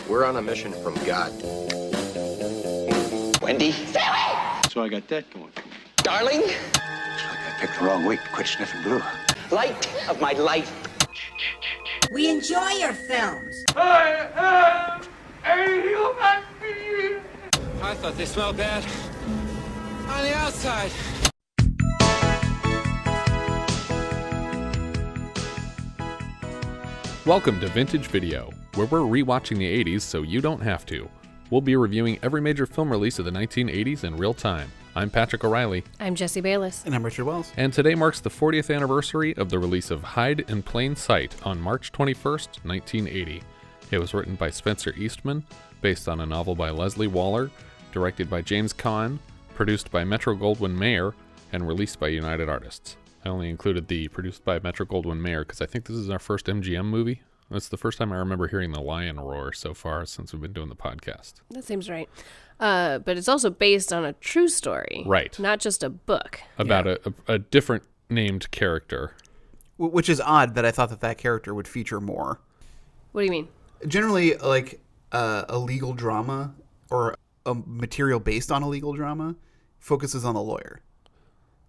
We're on a mission from God. Wendy? So I got that going for me. Darling? Looks like I picked the wrong week to quit sniffing glue. Light of my life. We enjoy your films. I am a human being. I thought they smelled bad on the outside. Welcome to Vintage Video, where we're rewatching the 80s so you don't have to. We'll be reviewing every major film release of the 1980s in real time. I'm Patrick O'Reilly. I'm Jesse Bayless. And I'm Richard Wells. And today marks the 40th anniversary of the release of Hide in Plain Sight on March 21st, 1980. It was written by Spencer Eastman, based on a novel by Leslie Waller, directed by James Caan, produced by Metro-Goldwyn-Mayer, and released by United Artists. I only included the produced by Metro-Goldwyn-Mayer because I think this is our first MGM movie. That's the first time I remember hearing the lion roar so far since we've been doing the podcast. That seems right. But it's also based on a true story. Right. Not just a book. About a different named character. Which is odd that I thought that character would feature more. What do you mean? Generally, like a legal drama or a material based on a legal drama focuses on the lawyer.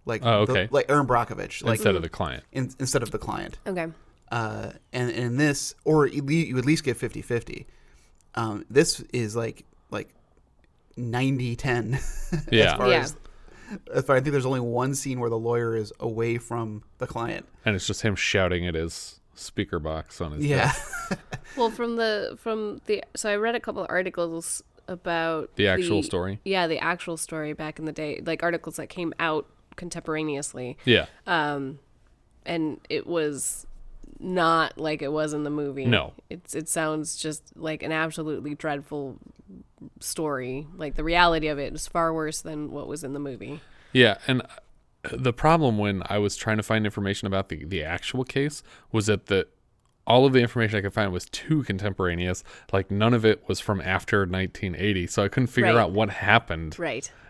Like, like Erin Brockovich. Like, instead of the client. Instead of the client. Okay. And in this, or you at least get 50-50. This is like 90-10. Yeah. As far I think there's only one scene where the lawyer is away from the client. And it's just him shouting at his speaker box on his desk. Well, so I read a couple of articles about the actual story. Yeah, the actual story back in the day, like articles that came out contemporaneously. Yeah. And it was not like it was in the movie. No. It sounds just like an absolutely dreadful story. Like the reality of it is far worse than what was in the movie. Yeah, and the problem when I was trying to find information about the actual case was that all of the information I could find was too contemporaneous. Like none of it was from after 1980, so I couldn't figure out what happened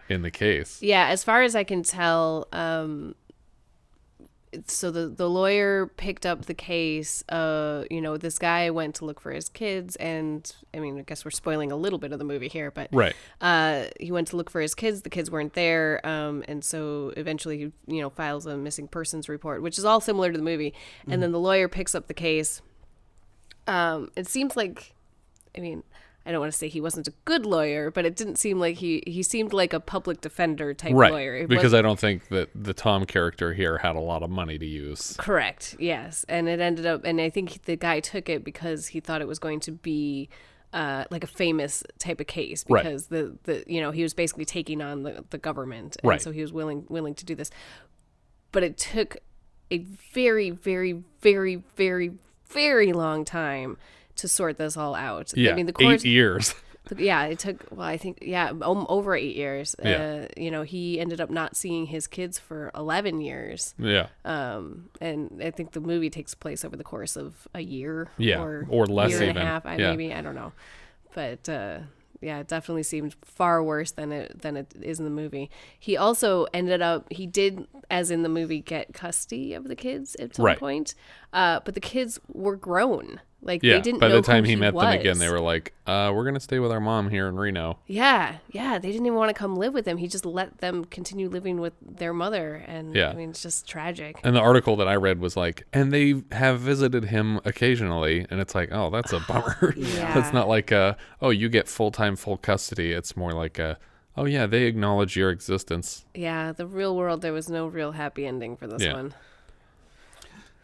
in the case. Yeah, as far as I can tell, so the lawyer picked up the case. This guy went to look for his kids, and I mean, I guess we're spoiling a little bit of the movie here, but he went to look for his kids. The kids weren't there, and so eventually he files a missing persons report, which is all similar to the movie. Mm-hmm. And then the lawyer picks up the case. It seems like, I mean, I don't want to say he wasn't a good lawyer, but it didn't seem like he seemed like a public defender type lawyer. Because I don't think that the Tom character here had a lot of money to use. Correct. Yes. And it ended up, and I think the guy took it because he thought it was going to be like a famous type of case, because he was basically taking on the government. And so he was willing to do this. But it took a very, very, very, very, very long time to sort this all out. Yeah, I mean, 8 years. Yeah, it took, I think, over 8 years. Yeah. He ended up not seeing his kids for 11 years. Yeah. And I think the movie takes place over the course of a year. Yeah, or less year even. And a half, maybe, I don't know. But it definitely seemed far worse than it is in the movie. He also he did, as in the movie, get custody of the kids at some point. But the kids were grown. Like, they didn't know by the time who he met was. them again, they were like, we're going to stay with our mom here in Reno. Yeah. They didn't even want to come live with him. He just let them continue living with their mother. And I mean, it's just tragic. And the article that I read was like, and they have visited him occasionally. And it's like, oh, that's a bummer. It's not like, you get full-time, full custody. It's more like, they acknowledge your existence. Yeah, the real world, there was no real happy ending for this one.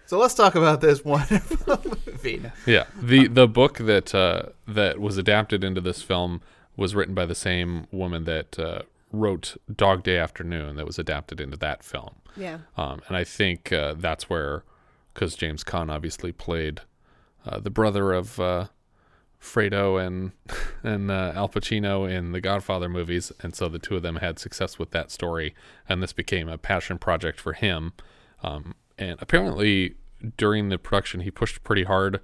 So let's talk about this wonderful movie. Yeah, the book that was adapted into this film was written by the same woman that wrote Dog Day Afternoon, that was adapted into that film. Yeah. And I think that's where, because James Caan obviously played the brother of Fredo and Al Pacino in the Godfather movies, and so the two of them had success with that story, and this became a passion project for him. And apparently during the production, he pushed pretty hard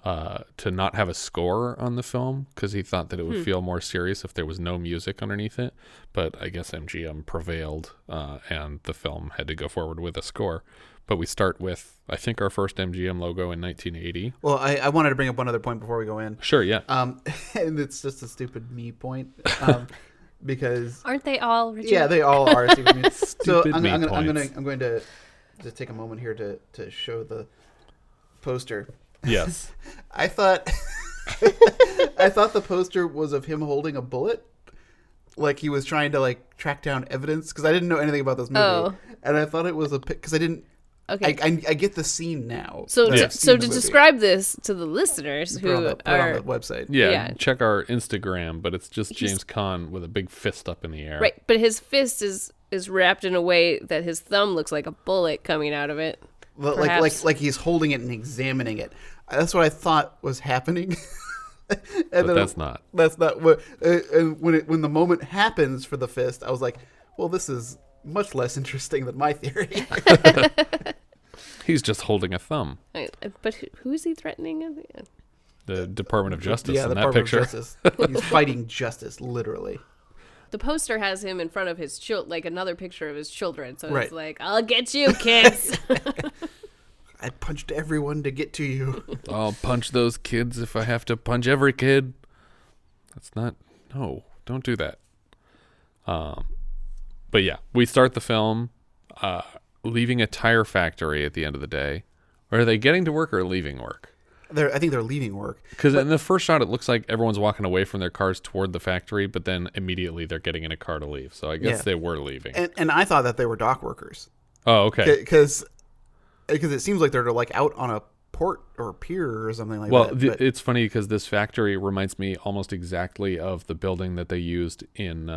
to not have a score on the film because he thought that it would feel more serious if there was no music underneath it. But I guess MGM prevailed and the film had to go forward with a score. But we start with, I think, our first MGM logo in 1980. Well, I wanted to bring up one other point before we go in. Sure, yeah. And it's just a stupid me point. Because aren't they all, Richard? Yeah, they all are stupid me. So Stupid I'm going to just take a moment here to show the poster. Yes. I thought the poster was of him holding a bullet. Like he was trying to like track down evidence, because I didn't know anything about this movie, and I thought it was because I didn't. Okay, I get the scene now. So to describe this to the listeners who are on the website, yeah, check our Instagram, but it's just James Caan with a big fist up in the air. Right, but his fist is wrapped in a way that his thumb looks like a bullet coming out of it. Like he's holding it and examining it. That's what I thought was happening. But that's not. That's not what. And when the moment happens for the fist, I was like, "Well, this is much less interesting than my theory." He's just holding a thumb. But who is he threatening? The Department of Justice in the that Department picture. Of Justice. He's fighting justice, literally. The poster has him in front of his like another picture of his children. So right. It's like, I'll get you, kids. I punched everyone to get to you. I'll punch those kids if I have to punch every kid. That's not... No, don't do that. But yeah, we start the film leaving a tire factory at the end of the day. Or are they getting to work or leaving work? I think they're leaving work. Because in the first shot, it looks like everyone's walking away from their cars toward the factory, but then immediately they're getting in a car to leave. So I guess they were leaving. And I thought that they were dock workers. Oh, okay. Because it seems like they're like out on a port or pier or something like that. Well, it's funny because this factory reminds me almost exactly of the building that they used in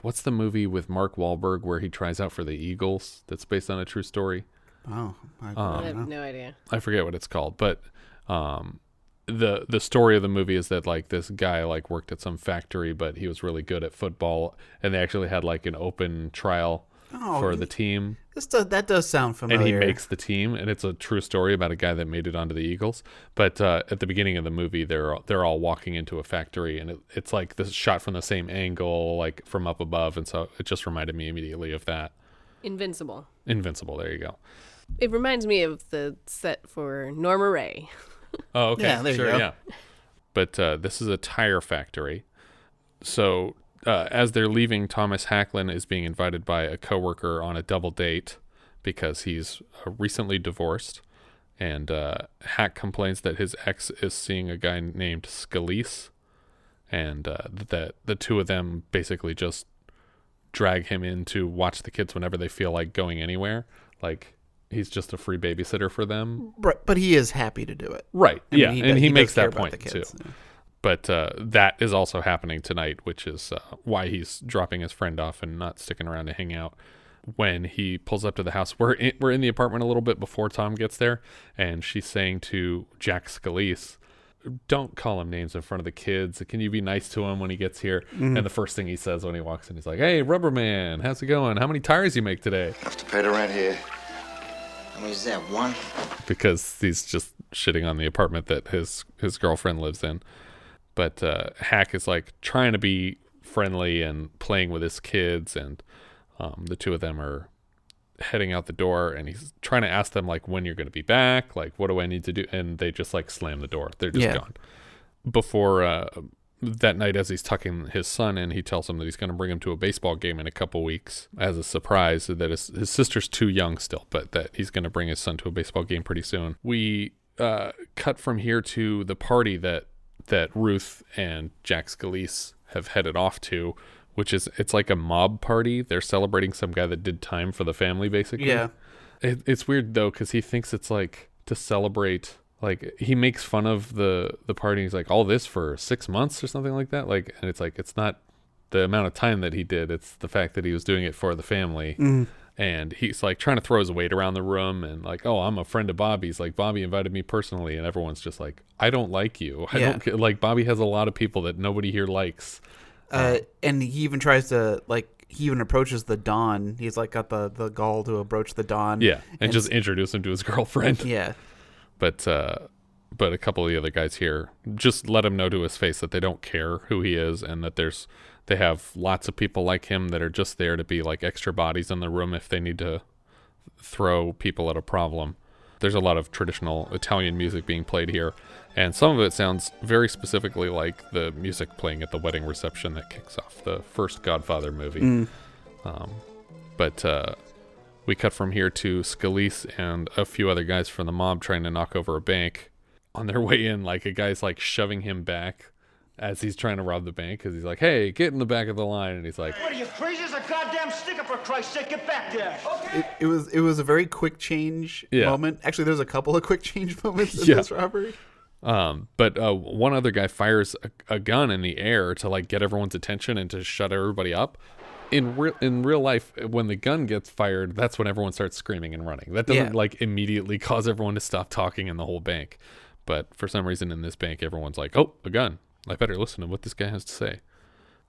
what's the movie with Mark Wahlberg where he tries out for the Eagles that's based on a true story? Oh, I have no idea. I forget what it's called, but the story of the movie is that like this guy like worked at some factory, but he was really good at football, and they actually had like an open trial for the team. That does sound familiar. And he makes the team, and it's a true story about a guy that made it onto the Eagles. But at the beginning of the movie, they're all walking into a factory, and it's like this shot from the same angle, like from up above, and so it just reminded me immediately of that. Invincible, there you go. It reminds me of the set for Norma Ray. Oh, okay. Yeah, there you go. Yeah. But this is a tire factory. So as they're leaving, Thomas Hacklin is being invited by a coworker on a double date because he's recently divorced. And Hack complains that his ex is seeing a guy named Scolese. And that the two of them basically just drag him in to watch the kids whenever they feel like going anywhere. Like... He's just a free babysitter for them. Right, but he is happy to do it. Right, I mean, he makes that point, too. Yeah. But that is also happening tonight, which is why he's dropping his friend off and not sticking around to hang out. When he pulls up to the house, we're in the apartment a little bit before Tom gets there, and she's saying to Jack Scolese, don't call him names in front of the kids. Can you be nice to him when he gets here? Mm-hmm. And the first thing he says when he walks in, he's like, hey, Rubber Man, how's it going? How many tires you make today? Enough to pay the rent here. How many is that, one? Because he's just shitting on the apartment that his girlfriend lives in. But Hack is like trying to be friendly and playing with his kids, and the two of them are heading out the door, and he's trying to ask them like when you're going to be back, like what do I need to do, and they just like slam the door. They're just gone. Before that night, as he's tucking his son in, he tells him that he's going to bring him to a baseball game in a couple weeks as a surprise, that his sister's too young still, but that he's going to bring his son to a baseball game pretty soon. We cut from here to the party that Ruth and Jack Scolese have headed off to, which is, it's like a mob party. They're celebrating some guy that did time for the family, basically. Yeah. It's weird, though, because he thinks it's like to celebrate... Like, he makes fun of the party. He's like, all this for 6 months or something like that. Like, and it's like, it's not the amount of time that he did. It's the fact that he was doing it for the family. Mm. And he's like trying to throw his weight around the room and like, oh, I'm a friend of Bobby's. Like, Bobby invited me personally. And everyone's just like, I don't like you. I don't like, Bobby has a lot of people that nobody here likes. And he even tries to, like, he even approaches the Don. He's like got the gall to approach the Don. Yeah. And just introduce him to his girlfriend. Yeah. But a couple of the other guys here just let him know to his face that they don't care who he is, and that they have lots of people like him that are just there to be like extra bodies in the room if they need to throw people at a problem. There's a lot of traditional Italian music being played here, and some of it sounds very specifically like the music playing at the wedding reception that kicks off the first Godfather movie. But we cut from here to Scolese and a few other guys from the mob trying to knock over a bank. On their way in, like, a guy's like shoving him back as he's trying to rob the bank, because he's like, hey, get in the back of the line, and he's like, What are you, crazy as a goddamn sticker, for Christ's sake? Get back there. Okay. It was a very quick change moment. Actually, there's a couple of quick change moments in this robbery. But one other guy fires a gun in the air to like get everyone's attention and to shut everybody up. In real life, when the gun gets fired, that's when everyone starts screaming and running. That doesn't like immediately cause everyone to stop talking in the whole bank. But for some reason in this bank, everyone's like, oh, a gun. I better listen to what this guy has to say.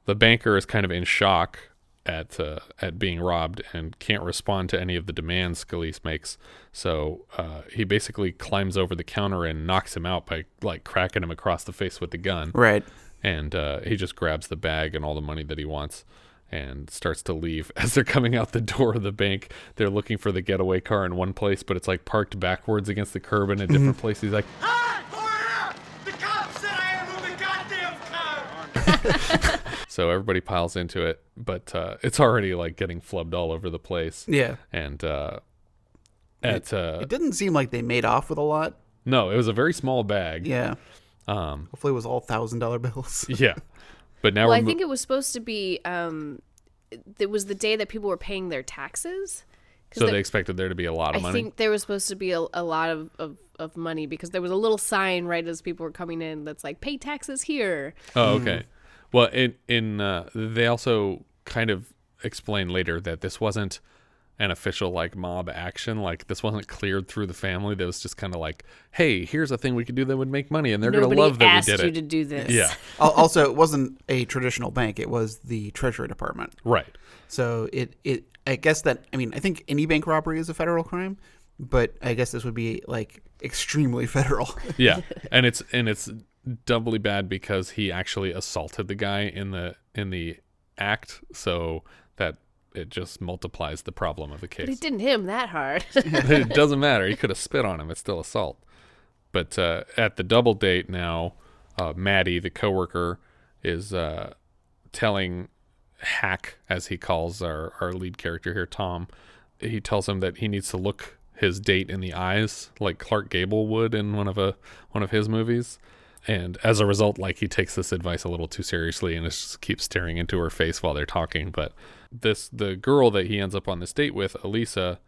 The banker is kind of in shock at being robbed and can't respond to any of the demands Scolese makes. So he basically climbs over the counter and knocks him out by like cracking him across the face with the gun. Right. And he just grabs the bag and all the money that he wants and starts to leave. As they're coming out the door of the bank, they're looking for the getaway car in one place, but it's like parked backwards against the curb in a different place. He's like, The cop said I am the goddamn car. so everybody piles into it, but it's already like getting flubbed all over the place. Yeah. And it didn't seem like they made off with a lot. No, it was a very small bag. Yeah. Hopefully it was all $1,000 bills. Yeah. But now I think it was supposed to be it was the day that people were paying their taxes. So they expected there to be a lot of money? I think there was supposed to be a lot of money, because there was a little sign right as people were coming in that's like, pay taxes here. Oh, okay. Well, they also kind of explain later that this wasn't an official like mob action. Like this wasn't cleared through the family. That was just kind of like, hey, here's a thing we could do that would make money, and they're going to love that we did it. Nobody asked you to do this. Yeah. Also, it wasn't a traditional bank. It was the Treasury Department. Right. So I guess I think any bank robbery is a federal crime, but I guess this would be like extremely federal. Yeah. And it's doubly bad because he actually assaulted the guy in the act, so that it just multiplies the problem of the case. But it didn't hit him that hard. It doesn't matter. He could have spit on him. It's still assault. But at the double date now, Matty, the coworker, is telling Hack, as he calls our lead character here, Tom, he tells him that he needs to look his date in the eyes like Clark Gable would in one of his movies. And as a result, like, he takes this advice a little too seriously and just keeps staring into her face while they're talking. But the girl that he ends up on this date with, Alisa,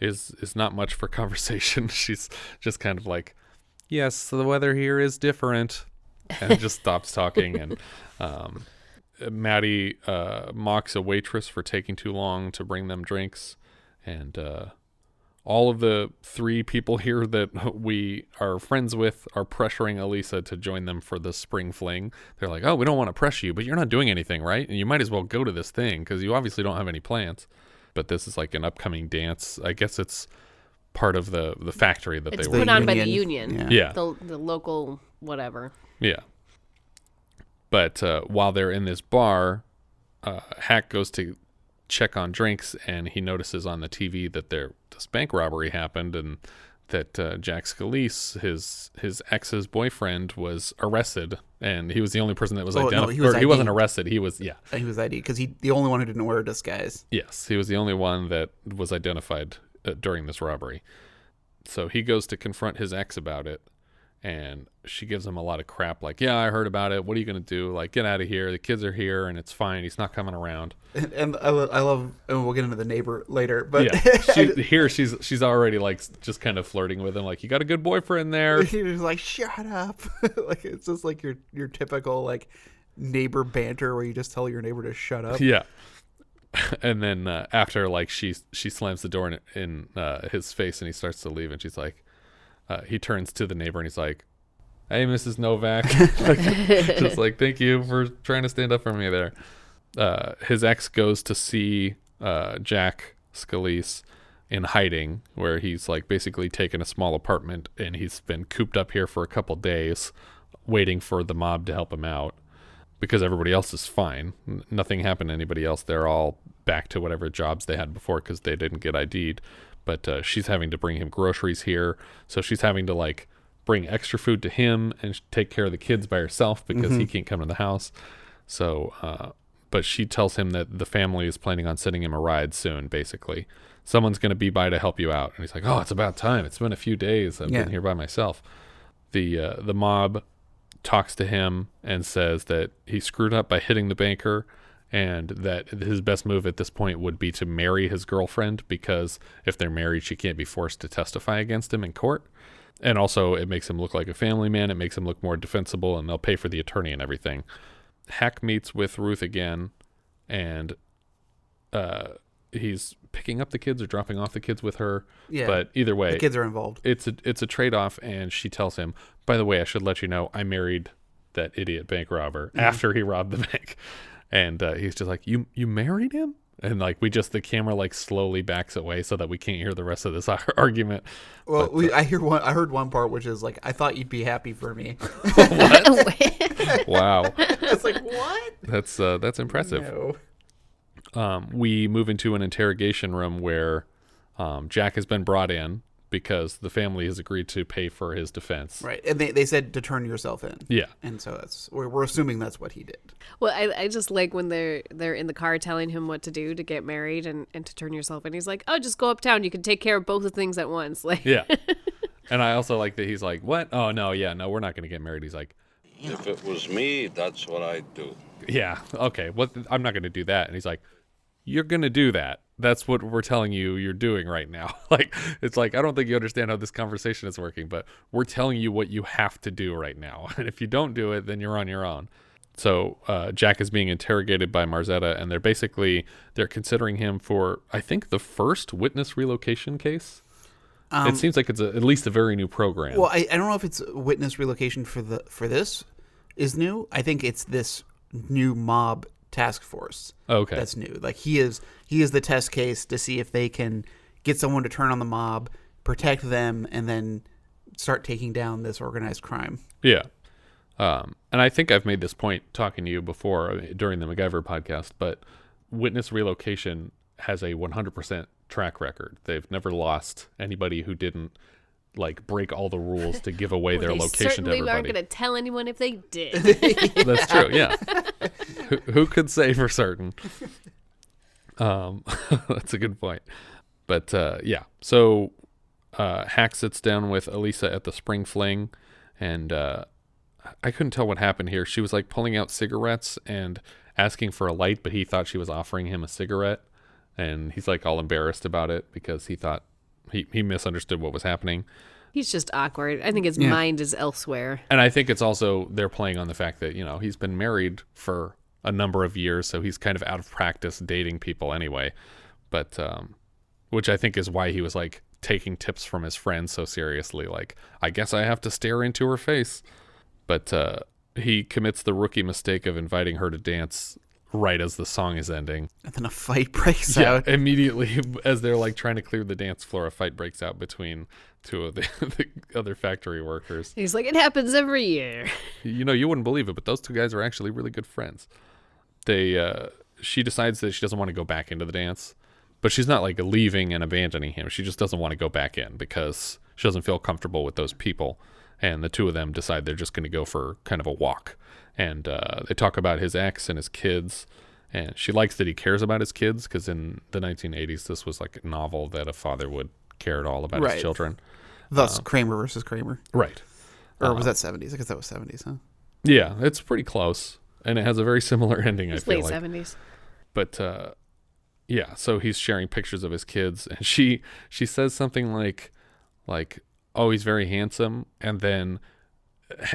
is not much for conversation. She's just kind of like, yes, the weather here is different, and just stops talking. And Matty mocks a waitress for taking too long to bring them drinks. And all of the three people here that we are friends with are pressuring Alisa to join them for the spring fling. They're like, oh, we don't want to pressure you, but you're not doing anything, right? And you might as well go to this thing because you obviously don't have any plans. But this is like an upcoming dance. I guess it's part of the factory that it's they were put on by the union. Yeah. The local whatever. Yeah. But while they're in this bar, Hack goes to check on drinks, and he notices on the TV that this bank robbery happened, and that Jack Scolese, his ex's boyfriend, was arrested, and he was the only person that was identified. No, he wasn't arrested. He was He was ID because the only one who didn't wear a disguise. Yes, he was the only one that was identified during this robbery. So he goes to confront his ex about it, and she gives him a lot of crap, like, yeah, I heard about it. What are you going to do? Like, get out of here. The kids are here, and it's fine. He's not coming around. And I love, and we'll get into the neighbor later, but yeah, she's already, like, just kind of flirting with him, like, you got a good boyfriend there. He's like, shut up. Like, it's just like your typical, like, neighbor banter where you just tell your neighbor to shut up. Yeah. And then after, like, she slams the door in his face, and he starts to leave, and she's like, he turns to the neighbor and he's like, hey, Mrs. Novak. Just like, thank you for trying to stand up for me there. His ex goes to see Jack Scolese in hiding, where he's like basically taken a small apartment, and he's been cooped up here for a couple days waiting for the mob to help him out because everybody else is fine. Nothing happened to anybody else. They're all back to whatever jobs they had before because they didn't get ID'd. but she's having to bring him groceries here. So she's having to like bring extra food to him and take care of the kids by herself because he can't come to the house. So, but she tells him that the family is planning on sending him a ride soon, basically. Someone's going to be by to help you out. And he's like, oh, it's about time. It's been a few days. I've been here by myself. The mob talks to him and says that he screwed up by hitting the banker and that his best move at this point would be to marry his girlfriend because if they're married, she can't be forced to testify against him in court. And also it makes him look like a family man. It makes him look more defensible, and they'll pay for the attorney and everything. Hack meets with Ruth again, and he's picking up the kids or dropping off the kids with her. Yeah, but either way, the kids are involved. It's a trade-off, and she tells him, by the way, I should let you know I married that idiot bank robber after he robbed the bank. And he's just like, you married him? And like the camera like slowly backs away so that we can't hear the rest of this argument. Well, but, I heard one part which is like, I thought you'd be happy for me. What? Wow. It's like, what? That's impressive. No. We move into an interrogation room where Jack has been brought in because the family has agreed to pay for his defense. Right. And they said to turn yourself in. Yeah. And so we're assuming that's what he did. Well, I just like when they're in the car telling him what to do to get married and to turn yourself in. He's like, oh, just go uptown. You can take care of both the things at once. Like, yeah. And I also like that he's like, what? Oh, no, we're not going to get married. He's like, if it was me, that's what I'd do. Yeah. Okay. I'm not going to do that. And he's like, you're going to do that. That's what we're telling you you're doing right now. Like, it's like, I don't think you understand how this conversation is working, but we're telling you what you have to do right now. And if you don't do it, then you're on your own. So Jack is being interrogated by Marzetta, and they're considering him for, I think, the first witness relocation case. It seems like it's at least a very new program. Well, I don't know if it's witness relocation for this is new. I think it's this new mob task force. Okay. That's new. Like he is the test case to see if they can get someone to turn on the mob, protect them, and then start taking down this organized crime. Yeah. And I think I've made this point talking to you before during the MacGyver podcast, but witness relocation has a 100% track record. They've never lost anybody who didn't like break all the rules to give away their location to everybody. Certainly aren't going to tell anyone if they did. That's true. Yeah. Who could say for certain? That's a good point. But yeah. So Hack sits down with Alisa at the spring fling, and I couldn't tell what happened here. She was like pulling out cigarettes and asking for a light, but he thought she was offering him a cigarette, and he's like all embarrassed about it because he thought he misunderstood what was happening. He's just awkward. I think his mind is elsewhere. And I think it's also they're playing on the fact that, he's been married for a number of years, so he's kind of out of practice dating people anyway. But which I think is why he was like taking tips from his friends so seriously. Like, I guess I have to stare into her face. But he commits the rookie mistake of inviting her to dance right as the song is ending. And then a fight breaks out. Immediately as they're like trying to clear the dance floor, a fight breaks out between two of the other factory workers. He's like, it happens every year. You wouldn't believe it, but those two guys are actually really good friends. She decides that she doesn't want to go back into the dance, but she's not like leaving and abandoning him. She just doesn't want to go back in because she doesn't feel comfortable with those people. And the two of them decide they're just going to go for kind of a walk. And they talk about his ex and his kids. And she likes that he cares about his kids because in the 1980s, this was like a novel that a father would care at all about his children. Thus, Kramer versus Kramer. Right. Or was that 70s? I guess that was 70s, huh? Yeah, it's pretty close. And it has a very similar ending, I feel late like. 70s. But, yeah, so he's sharing pictures of his kids. And she says something like, oh, he's very handsome. And then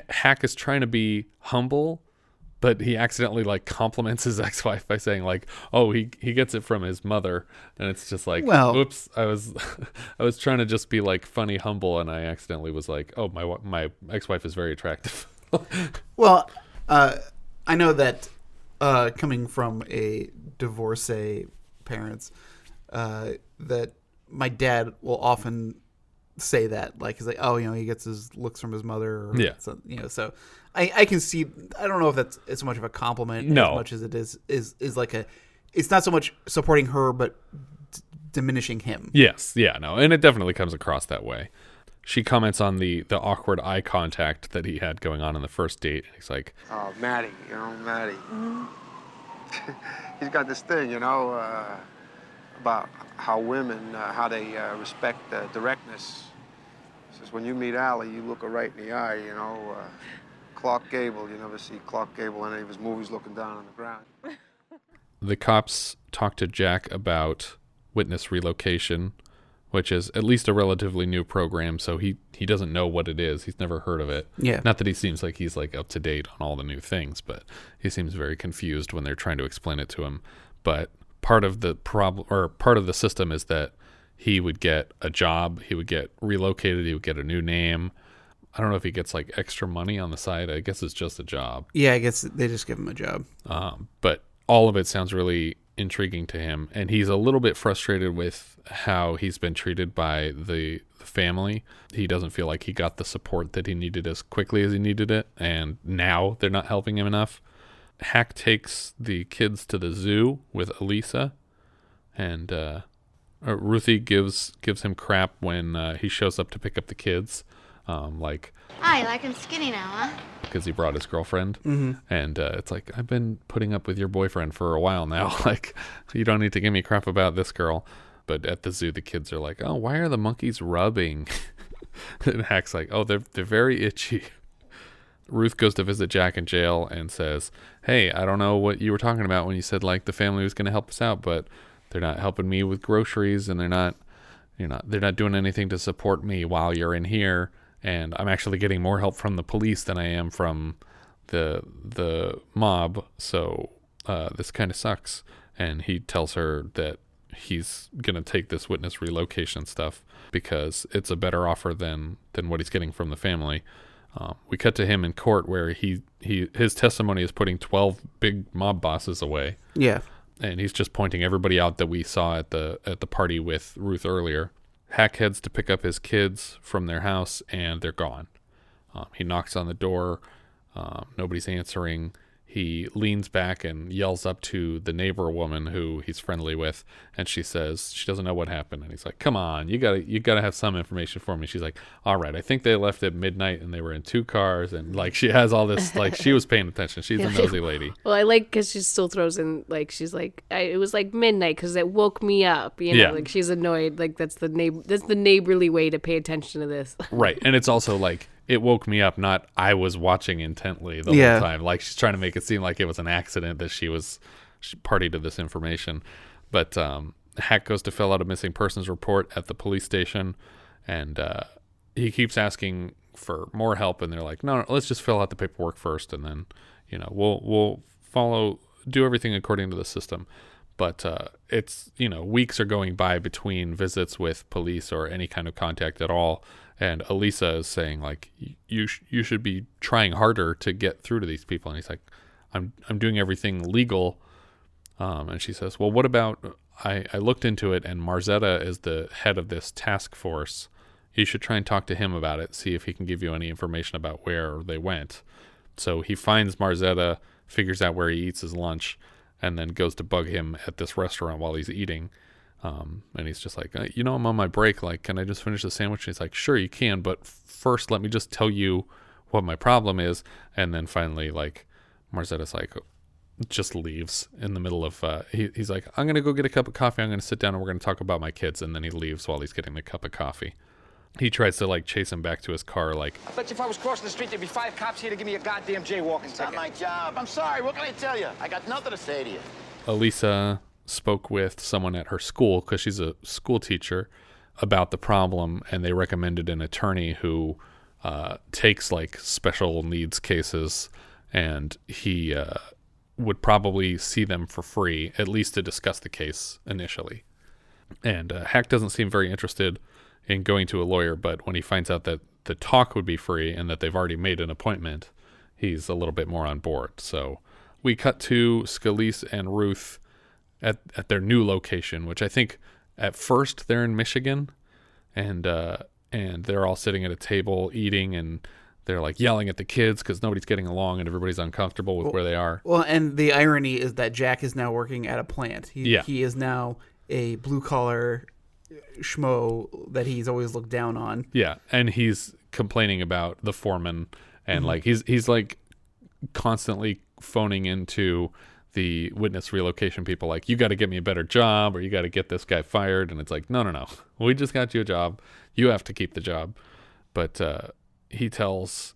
Hack is trying to be humble, but he accidentally like compliments his ex-wife by saying like, oh, he gets it from his mother. And it's just like, oops, I was trying to just be like funny, humble. And I accidentally was like, oh, my ex-wife is very attractive. Well, I know that coming from a divorcee parents, that my dad will often say that, like, he's like, oh, he gets his looks from his mother, or so I can see. I don't know if that's as much of a compliment as much as it is like it's not so much supporting her, but diminishing him. Yes, yeah, no, and it definitely comes across that way. She comments on the awkward eye contact that he had going on in the first date. He's like, "Oh, Matty, Matty. Mm-hmm. He's got this thing, about how women, how they respect directness. He says, when you meet Allie, you look her right in the eye, Clark Gable, you never see Clark Gable in any of his movies looking down on the ground." The cops talk to Jack about witness relocation, which is at least a relatively new program, so he doesn't know what it is. He's never heard of it. Yeah. Not that he seems like he's like up to date on all the new things, but he seems very confused when they're trying to explain it to him. But part of the problem, or part of the system, is that he would get a job, he would get relocated, he would get a new name. I don't know if he gets like extra money on the side. I guess it's just a job. Yeah, I guess they just give him a job. But all of it sounds really intriguing to him, and he's a little bit frustrated with how he's been treated by the family. He doesn't feel like he got the support that he needed as quickly as he needed it, and now they're not helping him enough. Hack takes the kids to the zoo with Alisa, and Ruthie gives him crap when he shows up to pick up the kids, like, "I like him skinny now, huh?" Because he brought his girlfriend. Mm-hmm. And it's like, I've been putting up with your boyfriend for a while now. Like, you don't need to give me crap about this girl. But at the zoo, the kids are like, "Oh, why are the monkeys rubbing?" And Hack's like, "Oh, they're very itchy." Ruth goes to visit Jack in jail and says, "Hey, I don't know what you were talking about when you said like the family was going to help us out, but they're not helping me with groceries, and they're not doing anything to support me while you're in here. And I'm actually getting more help from the police than I am from the mob. So this kind of sucks." And he tells her that he's going to take this witness relocation stuff because it's a better offer than what he's getting from the family. We cut to him in court where his testimony is putting 12 big mob bosses away. Yeah. And he's just pointing everybody out that we saw at the party with Ruth earlier. Hack heads to pick up his kids from their house, and they're gone. He knocks on the door. Nobody's answering. He leans back and yells up to the neighbor woman who he's friendly with, and she says she doesn't know what happened. And he's like, "Come on, you gotta have some information for me." She's like, "All right, I think they left at midnight and they were in 2 cars." And like, she has all this, like, she was paying attention. She's a nosy lady. Well, I like because she still throws in, like, she's like, it was like midnight because it woke me up. Yeah. Like, she's annoyed. Like, that's the neighborly way to pay attention to this. Right, and it's also like, it woke me up, not I was watching intently the whole time. Like, she's trying to make it seem like it was an accident that she party to this information. But Hack goes to fill out a missing persons report at the police station, and he keeps asking for more help, and they're like, no, let's just fill out the paperwork first, and then we'll do everything according to the system. But it's weeks are going by between visits with police or any kind of contact at all. And Alisa is saying, like, you should be trying harder to get through to these people. And he's like, I'm doing everything legal. And she says, well, what about, I looked into it, and Marzetta is the head of this task force. You should try and talk to him about it, see if he can give you any information about where they went. So he finds Marzetta, figures out where he eats his lunch, and then goes to bug him at this restaurant while he's eating. And he's just like, I'm on my break. Like, can I just finish the sandwich? And he's like, sure, you can. But first, let me just tell you what my problem is. And then finally, like, Marzetta's like, just leaves in the middle of, he's like, I'm going to go get a cup of coffee. I'm going to sit down and we're going to talk about my kids. And then he leaves while he's getting the cup of coffee. He tries to, like, chase him back to his car. Like, I bet you if I was crossing the street, there'd be 5 cops here to give me a goddamn jaywalking ticket. Not my job. I'm sorry. What can I tell you? I got nothing to say to you. Alisa spoke with someone at her school, because she's a school teacher, about the problem, and they recommended an attorney who takes, like, special needs cases, and he would probably see them for free, at least to discuss the case initially. And Hack doesn't seem very interested in going to a lawyer, but when he finds out that the talk would be free and that they've already made an appointment, he's a little bit more on board. So we cut to Scolese and Ruth at their new location, which I think at first they're in Michigan, and they're all sitting at a table eating, and they're like yelling at the kids because nobody's getting along and everybody's uncomfortable with where they are. Well, and the irony is that Jack is now working at a plant. He is now a blue-collar schmo that he's always looked down on. Yeah, and he's complaining about the foreman, and like he's like constantly phoning into the witness relocation people, like, you got to get me a better job, or you got to get this guy fired. And it's like, no, we just got you a job, you have to keep the job. But he tells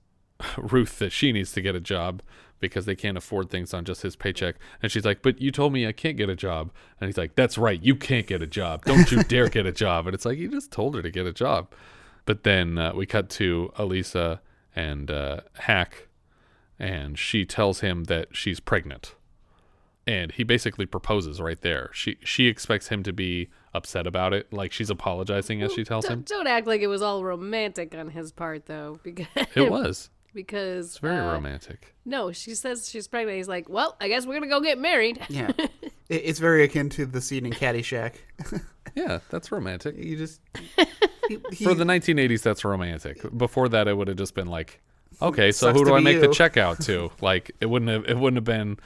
Ruth that she needs to get a job because they can't afford things on just his paycheck. And she's like, but you told me I can't get a job. And he's like, that's right, you can't get a job, don't you dare get a job. And it's like, you just told her to get a job. But then we cut to Alisa and Hack, and she tells him that she's pregnant. And he basically proposes right there. She expects him to be upset about it, like she's apologizing as she tells him. Don't act like it was all romantic on his part, though. Because it was. Because it's very romantic. No, she says she's pregnant. He's like, well, I guess we're gonna go get married. Yeah, it's very akin to the scene in Caddyshack. Yeah, that's romantic. You just for the 1980s, that's romantic. Before that, it would have just been like, okay, so who do I make the check out to? Like, it wouldn't have been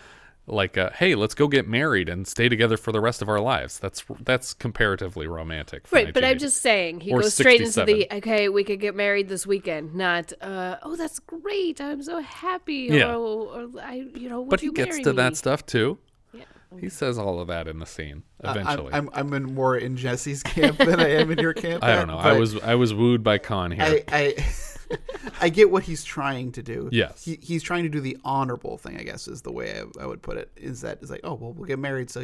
like, hey, let's go get married and stay together for the rest of our lives. That's comparatively romantic. Right, but I'm just saying, he goes straight into the, okay, we could get married this weekend, not, oh, that's great, I'm so happy. Yeah. Or would but you he gets marry to me? that stuff too. Yeah. He says all of that in the scene eventually. I'm in more in Jesse's camp than I am in your camp. I don't know. I was wooed by Caan here. I get what he's trying to do. Yes. He's trying to do the honorable thing, I guess, is the way I would put it. Is like, oh, well, we'll get married so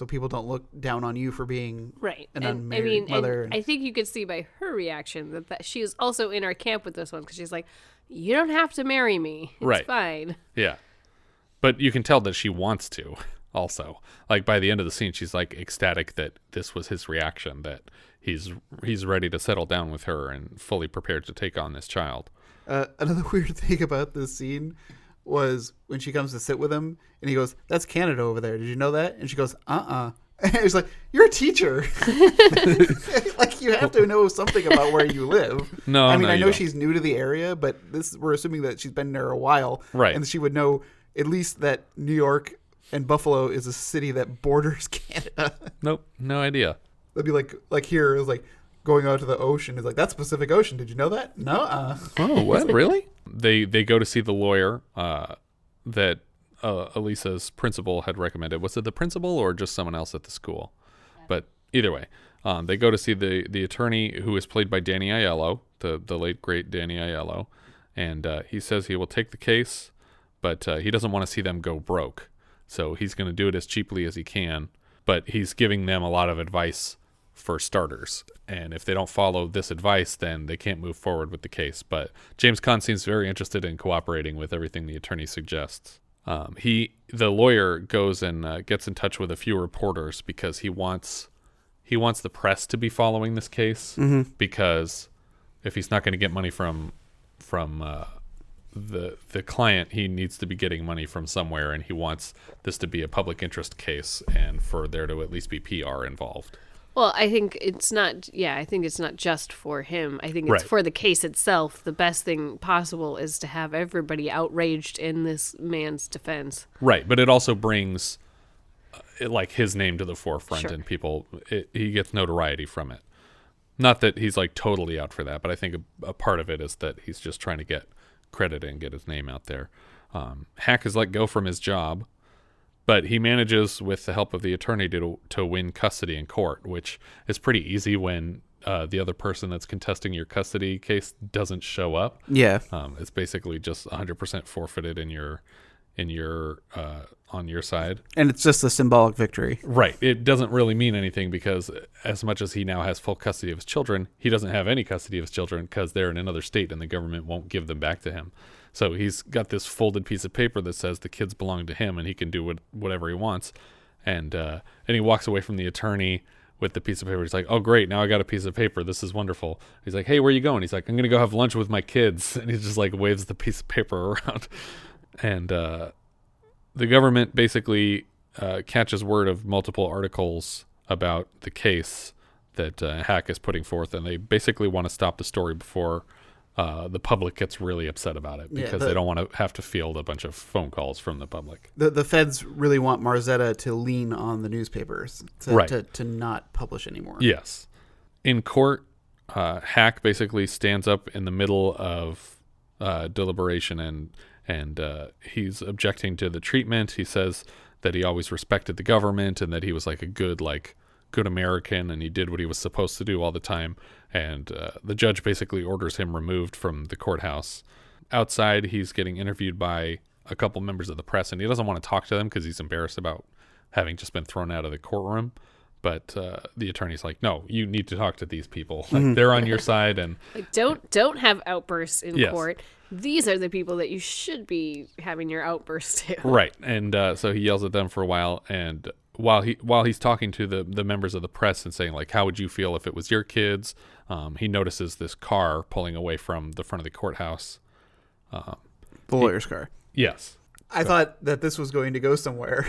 people don't look down on you for being an unmarried mother. And I think you could see by her reaction that she is also in our camp with this one, because she's like, you don't have to marry me. It's fine. Yeah. But you can tell that she wants to also. Like, by the end of the scene, she's like ecstatic that this was his reaction, that he's ready to settle down with her and fully prepared to take on this child. Another weird thing about this scene was when she comes to sit with him and he goes, that's Canada over there, did you know that? And she goes, and he's like, you're a teacher. Like, you have to know something about where you live. No, I mean, I know don't. she's new to the area, but we're assuming that she's been there a while, right? And she would know at least that New York and Buffalo is a city that borders Canada. Nope, no idea. That'd be like here, it was like going out to the ocean. It's like, that's Pacific Ocean. Did you know that? No. Oh, what? Really? They go to see the lawyer that Alisa's principal had recommended. Was it the principal or just someone else at the school? But either way, they go to see the attorney, who is played by Danny Aiello, the late great Danny Aiello, and he says he will take the case, but he doesn't want to see them go broke. So he's going to do it as cheaply as he can, but he's giving them a lot of advice for starters. And if they don't follow this advice, then they can't move forward with the case. But James Caan seems very interested in cooperating with everything the attorney suggests. The lawyer goes and gets in touch with a few reporters because he wants the press to be following this case, because if he's not going to get money from the client, he needs to be getting money from somewhere, and he wants this to be a public interest case and for there to at least be PR involved. Well, I think it's not. Yeah, I think it's not just for him. I think it's for the case itself. The best thing possible is to have everybody outraged in this man's defense. Right, but it also brings like his name to the forefront, and people. He gets notoriety from it. Not that he's like totally out for that, but I think a part of it is that he's just trying to get credit and get his name out there. Hack is let go from his job, but he manages, with the help of the attorney, to win custody in court, which is pretty easy when the other person that's contesting your custody case doesn't show up. Yeah, it's basically just 100% forfeited in your on your side, and it's just a symbolic victory. Right. It doesn't really mean anything, because as much as he now has full custody of his children, he doesn't have any custody of his children because they're in another state and the government won't give them back to him. So he's got this folded piece of paper that says the kids belong to him and he can do whatever he wants. And he walks away from the attorney with the piece of paper. He's like, oh, great, now I got a piece of paper. This is wonderful. He's like, hey, where are you going? He's like, I'm going to go have lunch with my kids. And he just like waves the piece of paper around. And the government basically catches word of multiple articles about the case that Hack is putting forth, and they basically want to stop the story before the public gets really upset about it because they don't want to have to field a bunch of phone calls from the public. The feds really want Marzetta to lean on the newspapers to not publish anymore. Yes. In court, Hack basically stands up in the middle of deliberation and he's objecting to the treatment. He says that he always respected the government and that he was like a good American and he did what he was supposed to do all the time. And the judge basically orders him removed from the courthouse. Outside, he's getting interviewed by a couple members of the press, and he doesn't want to talk to them because he's embarrassed about having just been thrown out of the courtroom. But the attorney's like, no, you need to talk to these people. Like, they're on your side. And like, don't have outbursts in court. These are the people that you should be having your outbursts to. Right. And so he yells at them for a while. And while he's talking to the members of the press and saying, like, how would you feel if it was your kids? He notices this car pulling away from the front of the courthouse. The lawyer's car. Yes. I thought that this was going to go somewhere.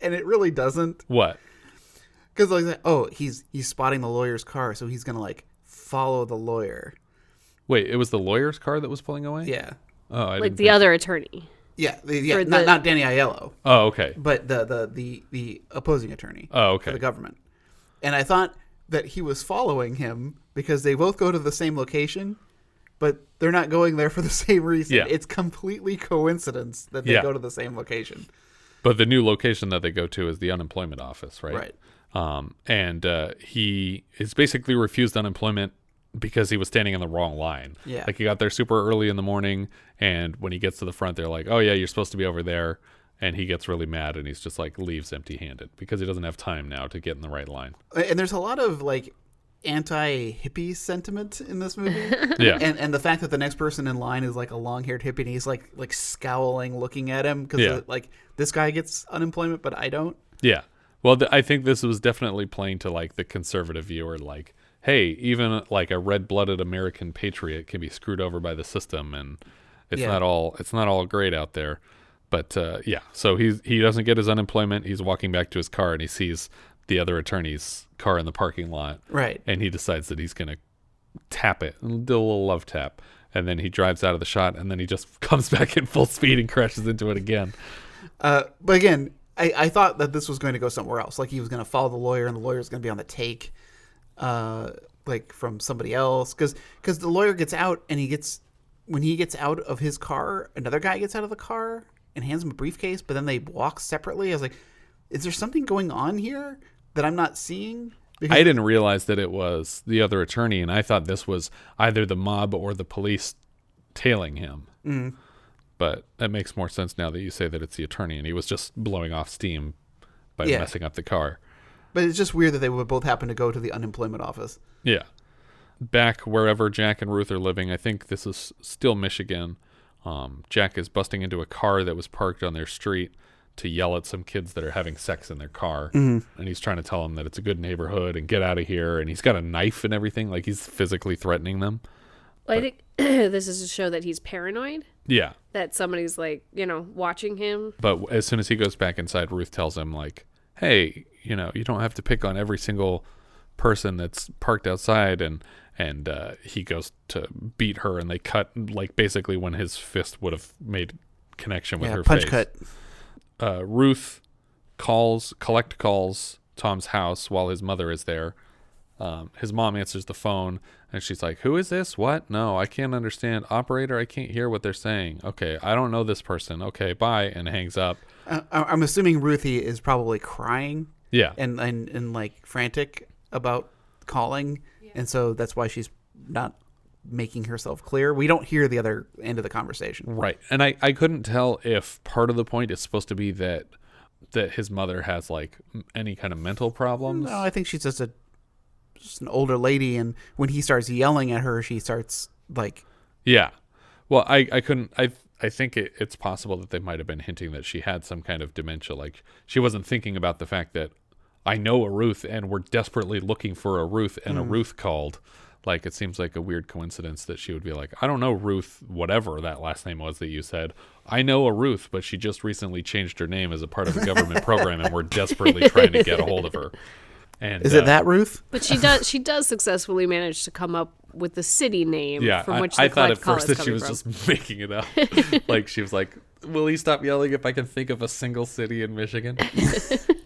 And it really doesn't. What? Because he's spotting the lawyer's car, so he's gonna follow the lawyer. Wait, it was the lawyer's car that was pulling away? Yeah. Oh, like the other attorney. Yeah, not Danny Aiello. Oh, okay. But the opposing attorney. Oh, okay. For the government. And I thought that he was following him because they both go to the same location, but they're not going there for the same reason. Yeah. It's completely coincidence that they go to the same location. But the new location that they go to is the unemployment office, right? Right. And he is basically refused unemployment because he was standing in the wrong line. Yeah. Like, he got there super early in the morning, and when he gets to the front, they're like, oh yeah, you're supposed to be over there. And he gets really mad, and he's just leaves empty-handed because he doesn't have time now to get in the right line. And there's a lot of anti-hippie sentiment in this movie. Yeah. And the fact that the next person in line is a long-haired hippie, and he's like scowling, looking at him because this guy gets unemployment, but I don't. Yeah. Well, I think this was definitely playing to the conservative viewer, hey, even a red-blooded American patriot can be screwed over by the system, and it's not all great out there. But so he doesn't get his unemployment. He's walking back to his car, and he sees the other attorney's car in the parking lot. Right. And he decides that he's going to tap it, do a little love tap. And then he drives out of the shot, and then he just comes back in full speed and crashes into it again. But again, I thought that this was going to go somewhere else. He was going to follow the lawyer, and the lawyer was going to be on the take, from somebody else. Because the lawyer gets out, and when he gets out of his car, another guy gets out of the car and hands him a briefcase, but then they walk separately. I was like, is there something going on here that I'm not seeing? Because I didn't realize that it was the other attorney, and I thought this was either the mob or the police tailing him. Mm. But that makes more sense now that you say that it's the attorney, and he was just blowing off steam by messing up the car. But it's just weird that they would both happen to go to the unemployment office. Yeah. Back wherever Jack and Ruth are living, I think this is still Michigan. Jack is busting into a car that was parked on their street to yell at some kids that are having sex in their car. Mm-hmm. And he's trying to tell them that it's a good neighborhood and get out of here. And he's got a knife and everything. He's physically threatening them. Well, I think this is to show that he's paranoid. Yeah. That somebody's watching him. But as soon as he goes back inside, Ruth tells him hey, you don't have to pick on every single person that's parked outside. And he goes to beat her, and they cut basically when his fist would have made connection with her punch face. Cut. Ruth calls Tom's house while his mother is there. His mom answers the phone, and she's like, who is this? What? No, I can't understand. Operator, I can't hear what they're saying. Okay, I don't know this person. Okay, bye, and hangs up. I'm assuming Ruthie is probably crying. Yeah. And frantic about calling. Yeah. And so that's why she's not making herself clear. We don't hear the other end of the conversation. Right. And I couldn't tell if part of the point is supposed to be that his mother has any kind of mental problems. No, I think she's just an older lady, and when he starts yelling at her, she starts Yeah. Well, I couldn't I think it's possible that they might have been hinting that she had some kind of dementia. She wasn't thinking about the fact that I know a Ruth and we're desperately looking for a Ruth, and a Ruth called. It seems like a weird coincidence that she would be I don't know Ruth, whatever that last name was that you said. I know a Ruth, but she just recently changed her name as a part of a government program, and we're desperately trying to get a hold of her. And is it that Ruth? But she does successfully manage to come up with the city name from which the I thought at call first is that she was coming just making it up. Like she was like, will he stop yelling if I can think of a single city in Michigan?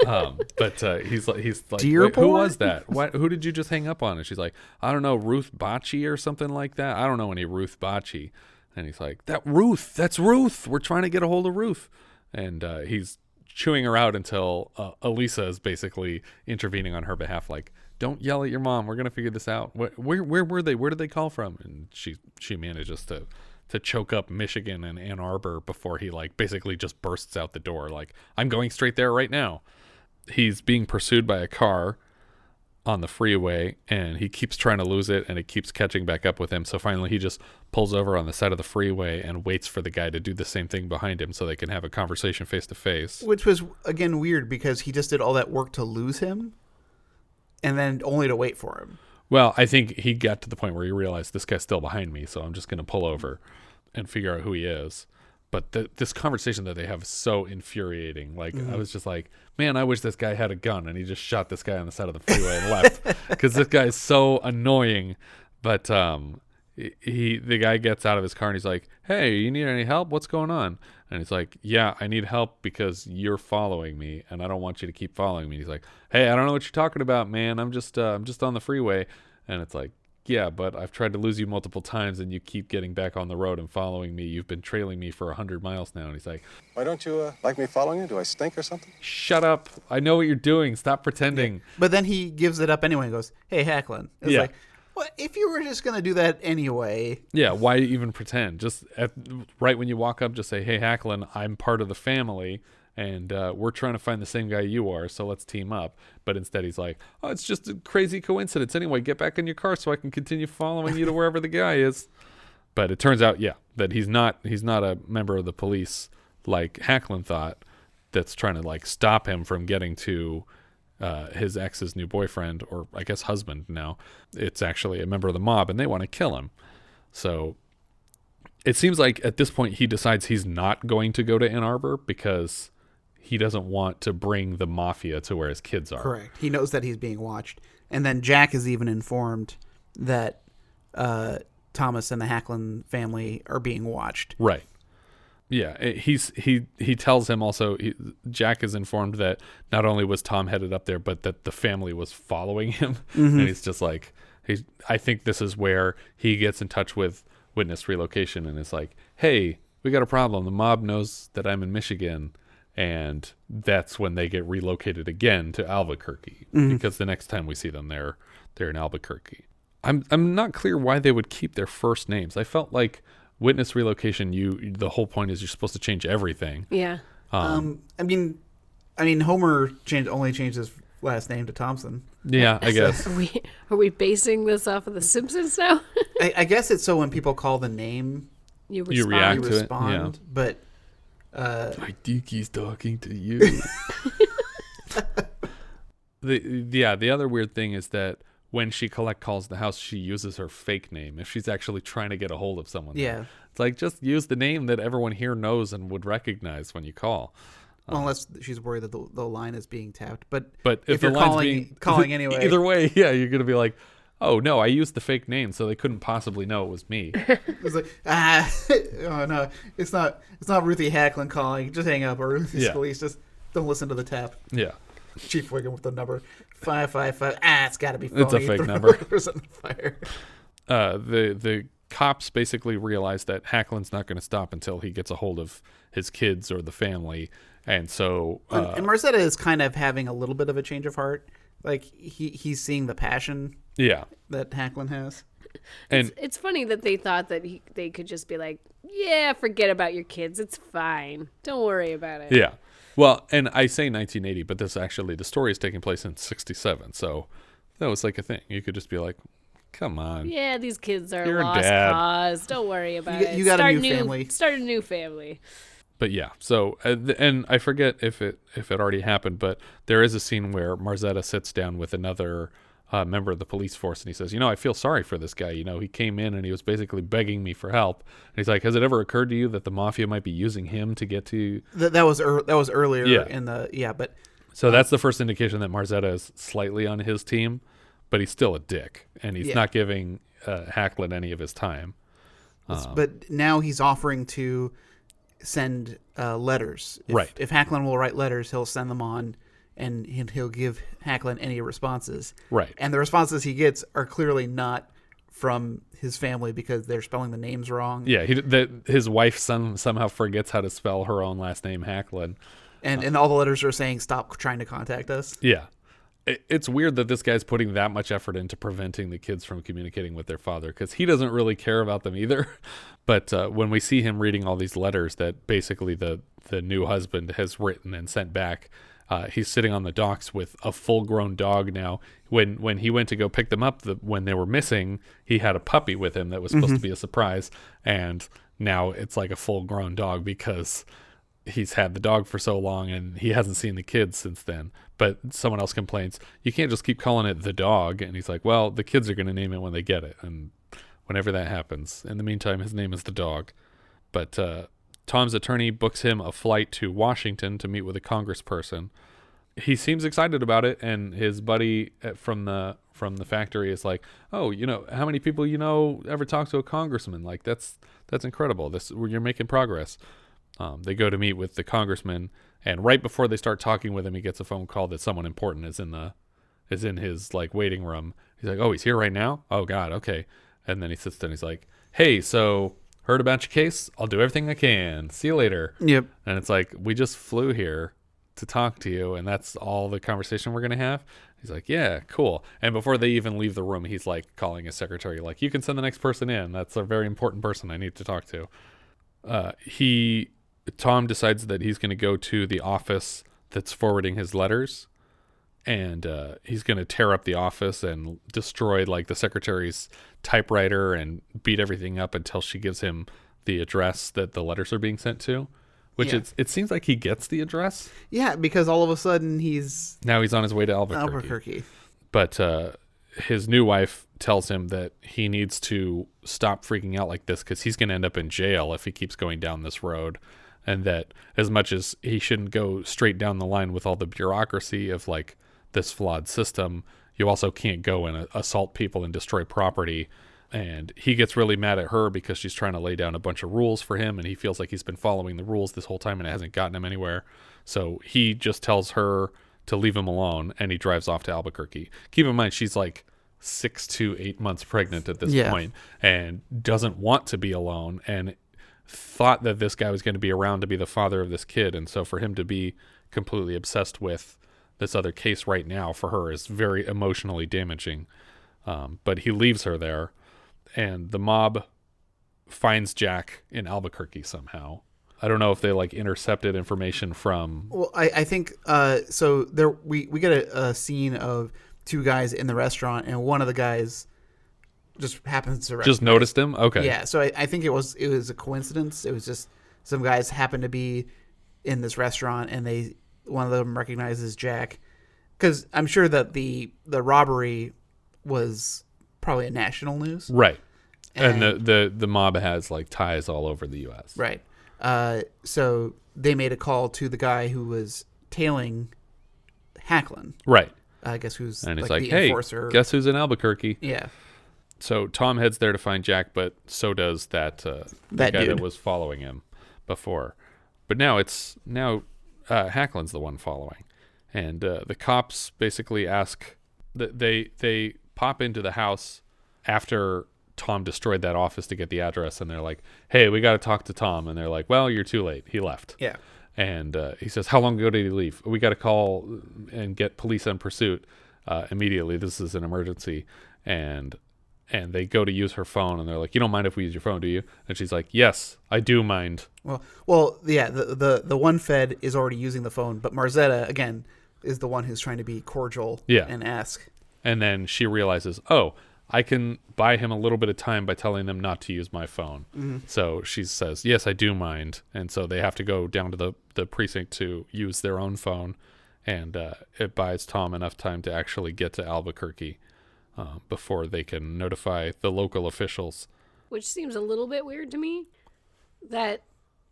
But he's like, wait, who was that? Who did you just hang up on? And she's like, I don't know, Ruth Bocce or something like that. I don't know any Ruth Bocce. And he's like, that's Ruth. We're trying to get a hold of Ruth. And he's chewing her out until Alisa is basically intervening on her behalf, like, don't yell at your mom. We're gonna figure this out. Where were they? Where did they call from? And she manages to choke up Michigan and Ann Arbor before he like basically just bursts out the door. Like, I'm going straight there right now. He's being pursued by a car on the freeway, and he keeps trying to lose it, and it keeps catching back up with him. So finally, he just pulls over on the side of the freeway and waits for the guy to do the same thing behind him, so they can have a conversation face to face. Which was again weird because he just did all that work to lose him. And then only to wait for him. Well, I think he got to the point where he realized this guy's still behind me, so I'm just going to pull over and figure out who he is. But this conversation that they have is so infuriating. Like, I was just like, man, I wish this guy had a gun and he just shot this guy on the side of the freeway and left. Because this guy is so annoying. But the guy gets out of his car and he's like, hey, you need any help? What's going on? And he's like, yeah, I need help because you're following me and I don't want you to keep following me. He's like, hey, I don't know what you're talking about, man. I'm just on the freeway. And it's like, yeah, but I've tried to lose you multiple times and you keep getting back on the road and following me. You've been trailing me for 100 miles now. And he's like, why don't you like me following you? Do I stink or something? Shut up. I know what you're doing. Stop pretending. Yeah. But then he gives it up anyway and goes, hey, Hacklin. It's like, well, if you were just going to do that anyway. Yeah, why even pretend? Just right when you walk up, just say, hey, Hacklin, I'm part of the family, and we're trying to find the same guy you are, so let's team up. But instead he's like, oh, it's just a crazy coincidence. Anyway, get back in your car so I can continue following you to wherever the guy is. But it turns out, that he's not a member of the police like Hacklin thought that's trying to like stop him from getting to his ex's new boyfriend, or I guess husband now. It's actually a member of the mob and they want to kill him. So it seems like at this point he decides he's not going to go to Ann Arbor because he doesn't want to bring the mafia to where his kids are. Correct. He knows that he's being watched. And then Jack is even informed that Thomas and the Hacklin family are being watched. Right. Yeah, he tells him also, Jack is informed that not only was Tom headed up there, but that the family was following him. Mm-hmm. And he's just like, I think this is where he gets in touch with Witness Relocation and is like, hey, we got a problem. The mob knows that I'm in Michigan. And that's when they get relocated again to Albuquerque, because the next time we see them, they're in Albuquerque. I'm not clear why they would keep their first names. I felt like Witness Relocation, the whole point is you're supposed to change everything. Yeah. I mean, Homer only changed his last name to Thompson. Yeah, I guess. Are we basing this off of The Simpsons now? I guess it's so when people call the name, you react to it. Yeah. But I think he's talking to you. The other weird thing is that when she calls the house, she uses her fake name if she's actually trying to get a hold of someone. Yeah. It's like, just use the name that everyone here knows and would recognize when you call. Unless she's worried that the line is being tapped. But if you're the line's calling anyway. Either way, yeah, you're going to be like, oh, no, I used the fake name, so they couldn't possibly know it was me. It's like, oh, no, it's not Ruthie Hacklin calling. Just hang up. Or Ruthie Scolese, just don't listen to the tap. Yeah. Chief Wiggum with the number 555. It's got to be phony. It's a fake number. Fire. The cops basically realize that Hacklin's not going to stop until he gets a hold of his kids or the family, and so and Marzetta is kind of having a little bit of a change of heart. Like he's seeing the passion. Yeah. That Hacklin has. And it's funny that they thought that they could just be like, yeah, forget about your kids. It's fine. Don't worry about it. Yeah. Well, and I say 1980, but the story is taking place in 67. So that was like a thing. You could just be like, come on. Yeah, these kids are You're lost cause. Don't worry about it. You got a new family. Start a new family. But yeah, so, and I forget if it already happened, but there is a scene where Marzetta sits down with another member of the police force, and he says, I feel sorry for this guy. He came in and he was basically begging me for help. And he's like, has it ever occurred to you that the mafia might be using him to get to... That was earlier in the... Yeah, but... So that's the first indication that Marzetta is slightly on his team, but he's still a dick, and he's not giving Hacklin any of his time. But now he's offering to send letters. If Hacklin will write letters, he'll send them on, and he'll give Hacklin any responses. Right. And the responses he gets are clearly not from his family because they're spelling the names wrong. Yeah, his wife somehow forgets how to spell her own last name, Hacklin. And all the letters are saying, stop trying to contact us. Yeah. It's weird that this guy's putting that much effort into preventing the kids from communicating with their father, because he doesn't really care about them either. But when we see him reading all these letters that basically the new husband has written and sent back, he's sitting on the docks with a full-grown dog now. When he went to go pick them up, when they were missing, he had a puppy with him that was supposed to be a surprise. And now it's like a full-grown dog because he's had the dog for so long and he hasn't seen the kids since then. But someone else complains, you can't just keep calling it the dog. And he's like, well, the kids are going to name it when they get it. And whenever that happens, in the meantime, his name is the dog. But Tom's attorney books him a flight to Washington to meet with a congressperson. He seems excited about it, and his buddy from the factory is like, oh, how many people ever talk to a congressman? Like, that's incredible. You're making progress. They go to meet with the congressman, and right before they start talking with him, he gets a phone call that someone important is in his like waiting room. He's like, oh, he's here right now? Oh God, okay. And then he sits there and he's like, hey, so heard about your case? I'll do everything I can. See you later. Yep. And it's like, we just flew here to talk to you, and that's all the conversation we're gonna have? He's like, yeah, cool. And before they even leave the room, he's like calling his secretary, like, you can send the next person in. That's a very important person I need to talk to. Tom decides that he's going to go to the office that's forwarding his letters, and he's going to tear up the office and destroy like the secretary's typewriter and beat everything up until she gives him the address that the letters are being sent to, which it seems like he gets the address. Yeah, because all of a sudden he's on his way to Albuquerque. But his new wife tells him that he needs to stop freaking out like this because he's going to end up in jail if he keeps going down this road. And that as much as he shouldn't go straight down the line with all the bureaucracy of like this flawed system, you also can't go and assault people and destroy property. And he gets really mad at her because she's trying to lay down a bunch of rules for him, and he feels like he's been following the rules this whole time and it hasn't gotten him anywhere. So he just tells her to leave him alone, and he drives off to Albuquerque. Keep in mind, she's like 6 to 8 months pregnant at this point and doesn't want to be alone, and thought that this guy was going to be around to be the father of this kid. And so for him to be completely obsessed with this other case right now for her is very emotionally damaging. But he leaves her there, and the mob finds Jack in Albuquerque somehow. I don't know if they like intercepted information from. Well, I think so. There we get a scene of two guys in the restaurant, and one of the guys just happens to just noticed him. Okay. Yeah. So I think it was a coincidence. It was just some guys happened to be in this restaurant, and one of them recognizes Jack, because I'm sure that the robbery was probably a national news. Right. And the mob has like ties all over the U.S. Right. So they made a call to the guy who was tailing Hacklin. Right. I guess who's and he's like like, the hey, enforcer. Guess who's in Albuquerque? Yeah. So Tom heads there to find Jack, but so does that guy dude that was following him before. But now Hacklin's the one following, and the cops basically ask that they pop into the house after Tom destroyed that office to get the address, and they're like, hey, we got to talk to Tom. And they're like, well, you're too late. He left. Yeah. And he says, how long ago did he leave? We got to call and get police in pursuit immediately. This is an emergency. And they go to use her phone, and they're like, you don't mind if we use your phone, do you? And she's like, yes, I do mind. Well, yeah, the one Fed is already using the phone, but Marzetta, again, is the one who's trying to be cordial and ask. And then she realizes, oh, I can buy him a little bit of time by telling them not to use my phone. Mm-hmm. So she says, yes, I do mind. And so they have to go down to the precinct to use their own phone. And it buys Tom enough time to actually get to Albuquerque before they can notify the local officials. Which seems a little bit weird to me, that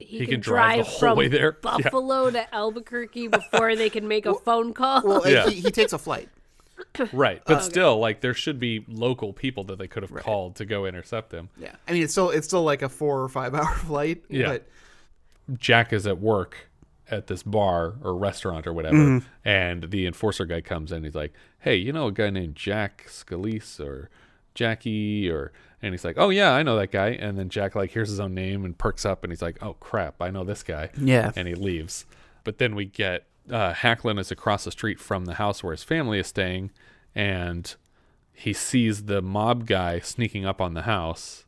he can drive the whole from way there. Buffalo to Albuquerque before they can make a phone call. Well, he takes a flight. Right, but still, like, there should be local people that they could have called to go intercept him. Yeah, I mean, it's still like a 4 or 5 hour flight. Yeah, but Jack is at work at this bar or restaurant or whatever, and the enforcer guy comes in. He's like, "Hey, you know a guy named Jack Scolese or Jackie or?" And he's like, "Oh yeah, I know that guy." And then Jack like hears his own name and perks up, and he's like, "Oh crap, I know this guy." Yeah, and he leaves. But then we get Hacklin is across the street from the house where his family is staying, and he sees the mob guy sneaking up on the house,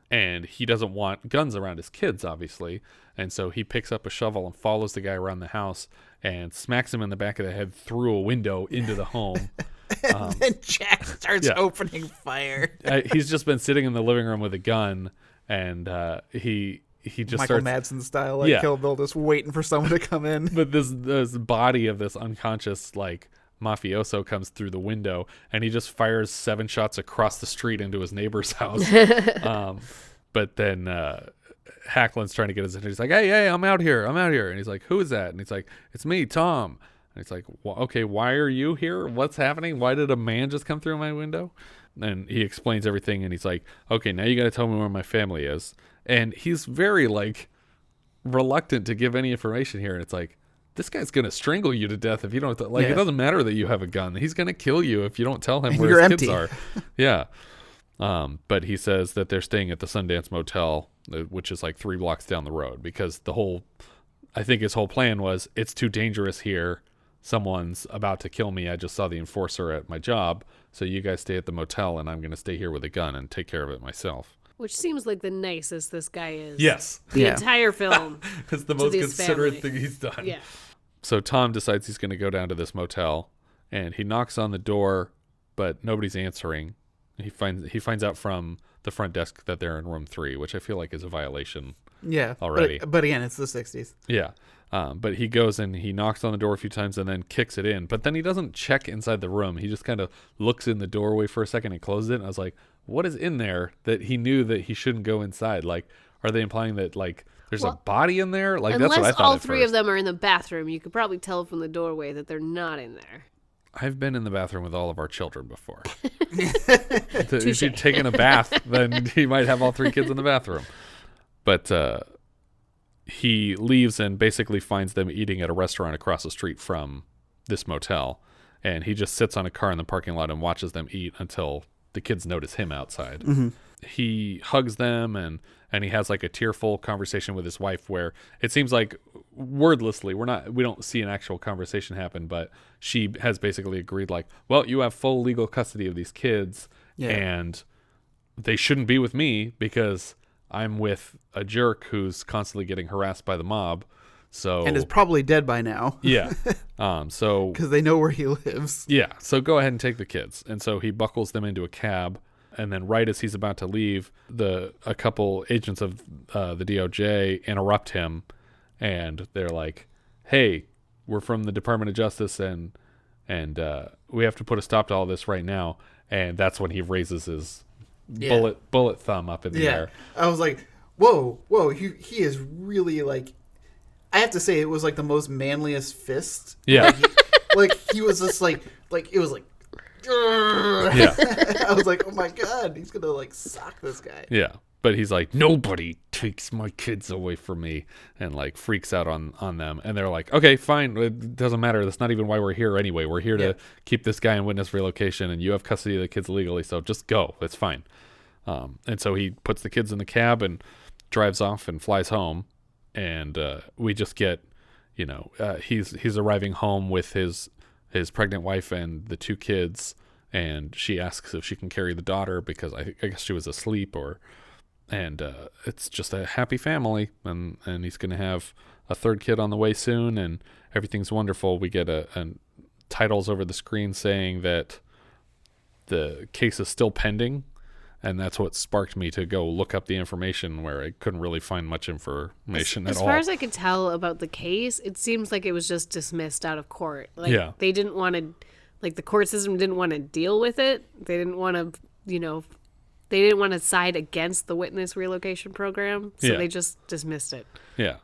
and he doesn't want guns around his kids, obviously. And so he picks up a shovel and follows the guy around the house and smacks him in the back of the head through a window into the home. And then Jack starts opening fire. He's just been sitting in the living room with a gun, and he just Michael starts, Madsen style, like Kill Bill, just waiting for someone to come in. But this body of this unconscious like mafioso comes through the window, and he just fires 7 shots across the street into his neighbor's house. But then Hacklin's trying to get his attention. He's like, hey, I'm out here. And he's like, who is that? And he's like, it's me, Tom. And he's like, okay, why are you here? What's happening? Why did a man just come through my window? And he explains everything, and he's like, okay, now you got to tell me where my family is. And he's very like reluctant to give any information here. And it's like, this guy's going to strangle you to death if you don't, it doesn't matter that you have a gun. He's going to kill you if you don't tell him where his kids are. Yeah. But he says that they're staying at the Sundance Motel, which is like 3 blocks down the road, because I think his whole plan was, it's too dangerous here. Someone's about to kill me. I just saw the enforcer at my job. So you guys stay at the motel, and I'm going to stay here with a gun and take care of it myself. Which seems like the nicest this guy is. Yes. The entire film. It's the most considerate thing he's done. Yeah. So Tom decides he's going to go down to this motel, and he knocks on the door, but nobody's answering. He finds out from the front desk that they're in room 3, which I feel like is a violation. Yeah. Already. But again, it's the 60s. Yeah. But he goes and he knocks on the door a few times and then kicks it in. But then he doesn't check inside the room. He just kind of looks in the doorway for a second and closes it. And I was like, what is in there that he knew that he shouldn't go inside? Like, are they implying that, like, there's a body in there? Like, that's what I thought. Unless all 3 of them are in the bathroom, you could probably tell from the doorway that they're not in there. I've been in the bathroom with all of our children before. If you'd taken a bath, then he might have all 3 kids in the bathroom. But he leaves and basically finds them eating at a restaurant across the street from this motel. And he just sits on a car in the parking lot and watches them eat until the kids notice him outside. Mm-hmm. He hugs them and he has like a tearful conversation with his wife where it seems like wordlessly, we don't see an actual conversation happen, but she has basically agreed like, well, you have full legal custody of these kids and they shouldn't be with me because I'm with a jerk who's constantly getting harassed by the mob. And is probably dead by now. Yeah. So because they know where he lives. Yeah. So go ahead and take the kids. And so he buckles them into a cab. And then right as he's about to leave, a couple agents of the DOJ interrupt him. And they're like, hey, we're from the Department of Justice and we have to put a stop to all this right now. And that's when he raises his bullet thumb up in the air. I was like, whoa, he is really like, I have to say it was like the most manliest fist. Yeah. Like he was just like it was like, yeah. I was like, oh my God, he's going to like sock this guy. Yeah. But he's like, nobody takes my kids away from me, and like freaks out on them. And they're like, okay, fine. It doesn't matter. That's not even why we're here anyway. We're here to keep this guy in witness relocation, and you have custody of the kids legally. So just go. It's fine. And so he puts the kids in the cab and drives off and flies home. And we just get, he's arriving home with his pregnant wife and the 2 kids. And she asks if she can carry the daughter because I guess she was asleep and it's just a happy family, and he's going to have a 3rd kid on the way soon, and everything's wonderful. We get a titles over the screen saying that the case is still pending, and that's what sparked me to go look up the information where I couldn't really find much information at all. As far as I could tell about the case, it seems like it was just dismissed out of court. Like they didn't want to, like the court system didn't want to deal with it. They didn't want to, They didn't want to side against the witness relocation program, so Yeah. they just dismissed it. Yeah.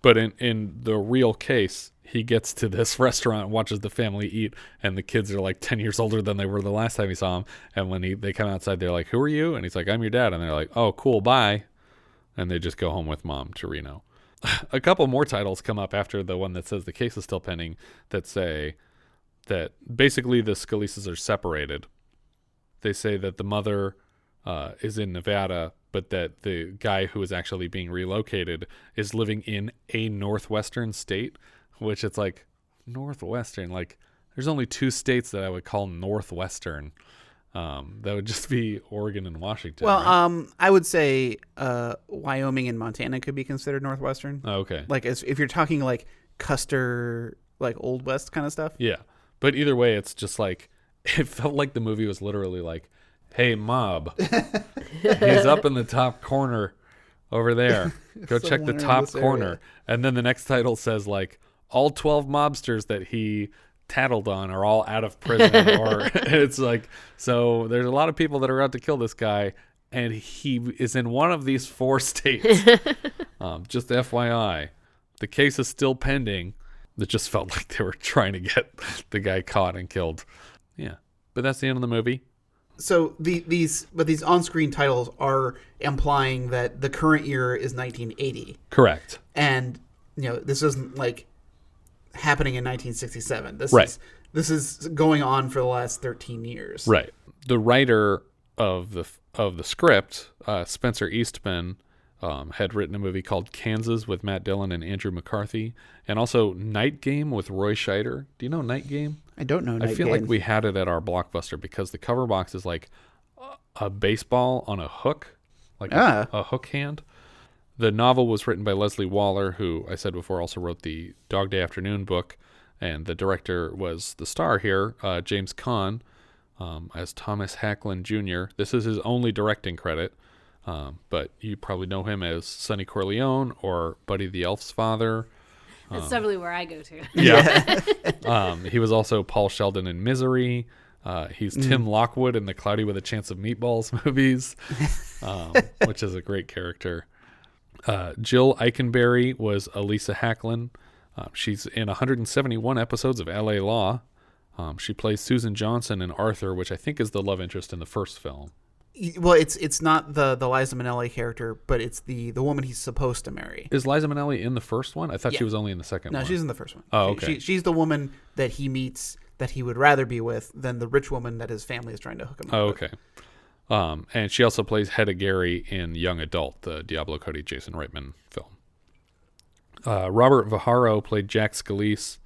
But in the real case, he gets to this restaurant, watches the family eat, and the kids are like 10 years older than they were the last time he saw him. And when they come outside, they're like, "Who are you?" And he's like, "I'm your dad." And they're like, "Oh, cool, bye." And they just go home with mom to Reno. A couple more titles come up after the one that says the case is still pending that say that basically the Scolises are separated. They say that the mother is in Nevada, but that the guy who is actually being relocated is living in a northwestern state, which it's like, northwestern? Like, there's only 2 states that I would call northwestern. That would just be Oregon and Washington. Well, right? I would say Wyoming and Montana could be considered northwestern. Oh, okay. Like, if you're talking like Custer, like Old West kind of stuff. Yeah. But either way, it's just like, it felt like the movie was literally like, "Hey, mob, he's up in the top corner over there. Go check the top corner." And then the next title says like, all 12 mobsters that he tattled on are all out of prison. Or it's like, so there's a lot of people that are out to kill this guy, and he is in one of these 4 states. Just FYI, the case is still pending. It just felt like they were trying to get the guy caught and killed. Yeah. But that's the end of the movie. So these on-screen titles are implying that the current year is 1980. Correct. And this isn't like happening in 1967. This is going on for the last 13 years. Right. The writer of the script, Spencer Eastman, had written a movie called Kansas with Matt Dillon and Andrew McCarthy, and also Night Game with Roy Scheider. Do you know Night Game? I don't know Night Game. I feel like we had it at our Blockbuster because the cover box is like a baseball on a hook, like a hook hand. The novel was written by Leslie Waller, who I said before also wrote the Dog Day Afternoon book, and the director was the star here, James Caan, as Thomas Hacklin Jr. This is his only directing credit, but you probably know him as Sonny Corleone or Buddy the Elf's father. That's definitely where I go to. Yeah. He was also Paul Sheldon in Misery. He's Tim Lockwood in the Cloudy with a Chance of Meatballs movies, which is a great character. Jill Eikenberry was Alisa Hacklin. She's in 171 episodes of L.A. Law. She plays Susan Johnson in Arthur, which I think is the love interest in the first film. Well, it's not the Liza Minnelli character, but it's the woman he's supposed to marry. Is Liza Minnelli in the first one? I thought she was only in the second one. No, she's in the first one. Oh, okay. She's the woman that he meets that he would rather be with than the rich woman that his family is trying to hook him up Oh, with. okay. And she also plays Hedda Gary in Young Adult, the Diablo Cody Jason Reitman film. Robert Viharo played Jack Scalise.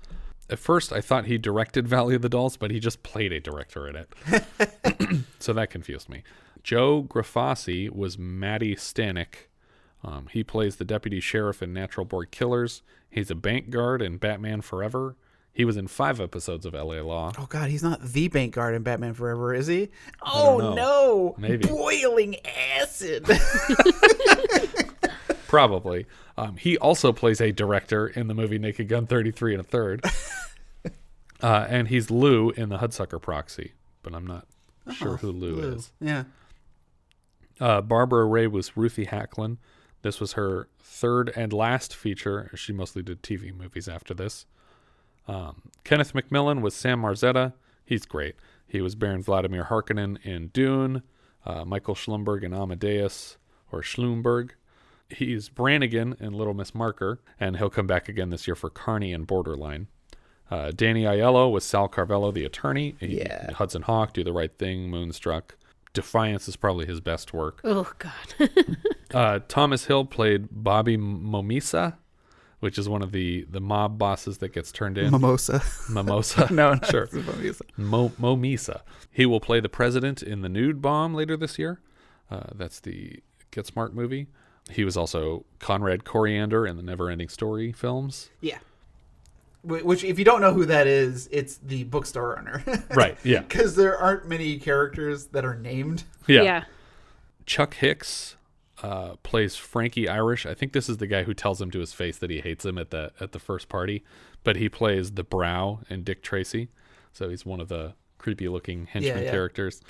At first, I thought he directed Valley of the Dolls, but he just played a director in it. So that confused me. Joe Grifasi was Matty Stanek. He plays the deputy sheriff in Natural Born Killers. He's a bank guard in Batman Forever. He was in 5 episodes of L.A. Law. Oh, God, he's not the bank guard in Batman Forever, is he? Oh, no. Maybe. Boiling acid. Probably. He also plays a director in the movie Naked Gun 33 1/3. And he's Lou in the Hudsucker Proxy, but I'm not sure who Lou is. Yeah. Barbra Ray was Ruthie Hacklin. This was her 3rd and last feature. She mostly did TV movies after this. Kenneth McMillan was Sam Marzetta. He's great. He was Baron Vladimir Harkonnen in Dune, Michael Schlumberg in Amadeus, or Schlumberg. He's Brannigan in Little Miss Marker, and he'll come back again this year for Carney and Borderline. Danny Aiello was Sal Carvello, the attorney. Hudson Hawk, Do the Right Thing, Moonstruck. Defiance is probably his best work. Oh, God. Thomas Hill played Bobby Momisa, which is one of the mob bosses that gets turned in. Mimosa. No, sure. Momisa. Momisa. He will play the president in The Nude Bomb later this year. That's the Get Smart movie. He was also Conrad Coriander in the Neverending Story films. Yeah. Which, if you don't know who that is, it's the bookstore owner. Right, yeah. Because there aren't many characters that are named. Yeah. Chuck Hicks plays Frankie Irish. I think this is the guy who tells him to his face that he hates him at the first party. But he plays the Brow in Dick Tracy. So he's one of the creepy-looking henchman characters.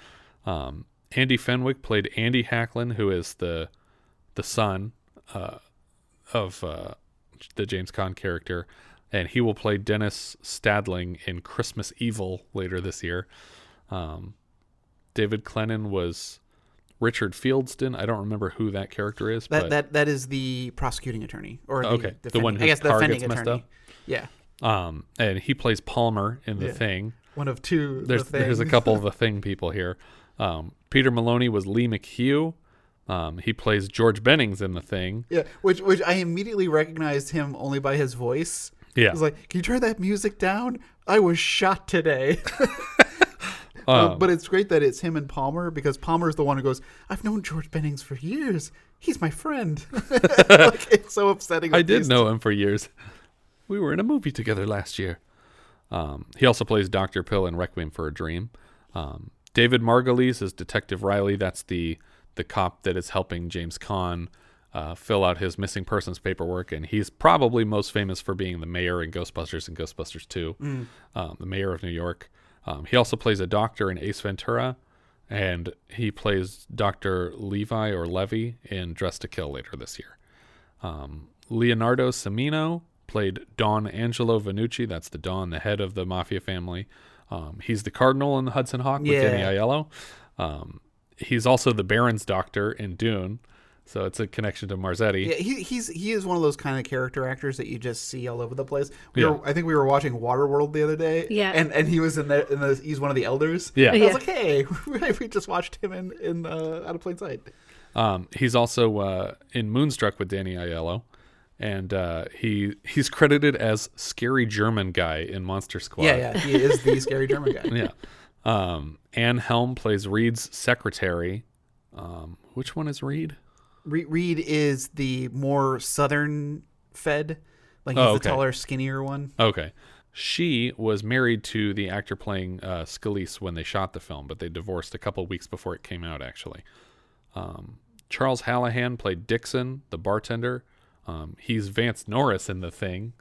Andy Fenwick played Andy Hacklin, who is the son of the James Caan character, and he will play Dennis Stadling in Christmas Evil later this year. David Clennon was Richard Fieldston. I don't remember who that character is. That is the prosecuting attorney, or the one whose car gets messed up. Yeah. And he plays Palmer in The Thing. One of two. There's a couple of The Thing people here. Peter Maloney was Lee McHugh. He plays George Bennings in The Thing. Yeah, which I immediately recognized him only by his voice. Yeah. He's like, "Can you turn that music down? I was shot today." But it's great that it's him and Palmer, because Palmer's the one who goes, "I've known George Bennings for years. He's my friend." Like, it's so upsetting. I did know him for years. We were in a movie together last year. He also plays Dr. Pill in Requiem for a Dream. David Margulies is Detective Riley. That's the cop that is helping James Caan fill out his missing persons paperwork, and he's probably most famous for being the mayor in Ghostbusters and Ghostbusters 2, the mayor of New York. He also plays a doctor in Ace Ventura, and he plays Dr. Levi or Levy in Dress to Kill later this year. Leonardo Cimino played Don Angelo Vanucci. That's the Don, the head of the mafia family. He's the Cardinal in the Hudson Hawk with Danny Aiello. He's also the Baron's doctor in Dune, so it's a connection to Marzetta. Yeah, he is one of those kind of character actors that you just see all over the place. I think we were watching Waterworld the other day. Yeah, and he was in he's one of the elders. Yeah, and I was like, hey, we just watched him in Out of Plain Sight. He's also in Moonstruck with Danny Aiello, and he's credited as Scary German Guy in Monster Squad. Yeah, he is the Scary German Guy. Yeah. Anne Helm plays Reid's secretary. Which one is Reid? Reid is the more southern fed. Like, he's the taller, skinnier one. Okay. She was married to the actor playing Scolese when they shot the film, but they divorced a couple weeks before it came out, actually. Charles Hallahan played Dixon, the bartender. He's Vance Norris in The Thing.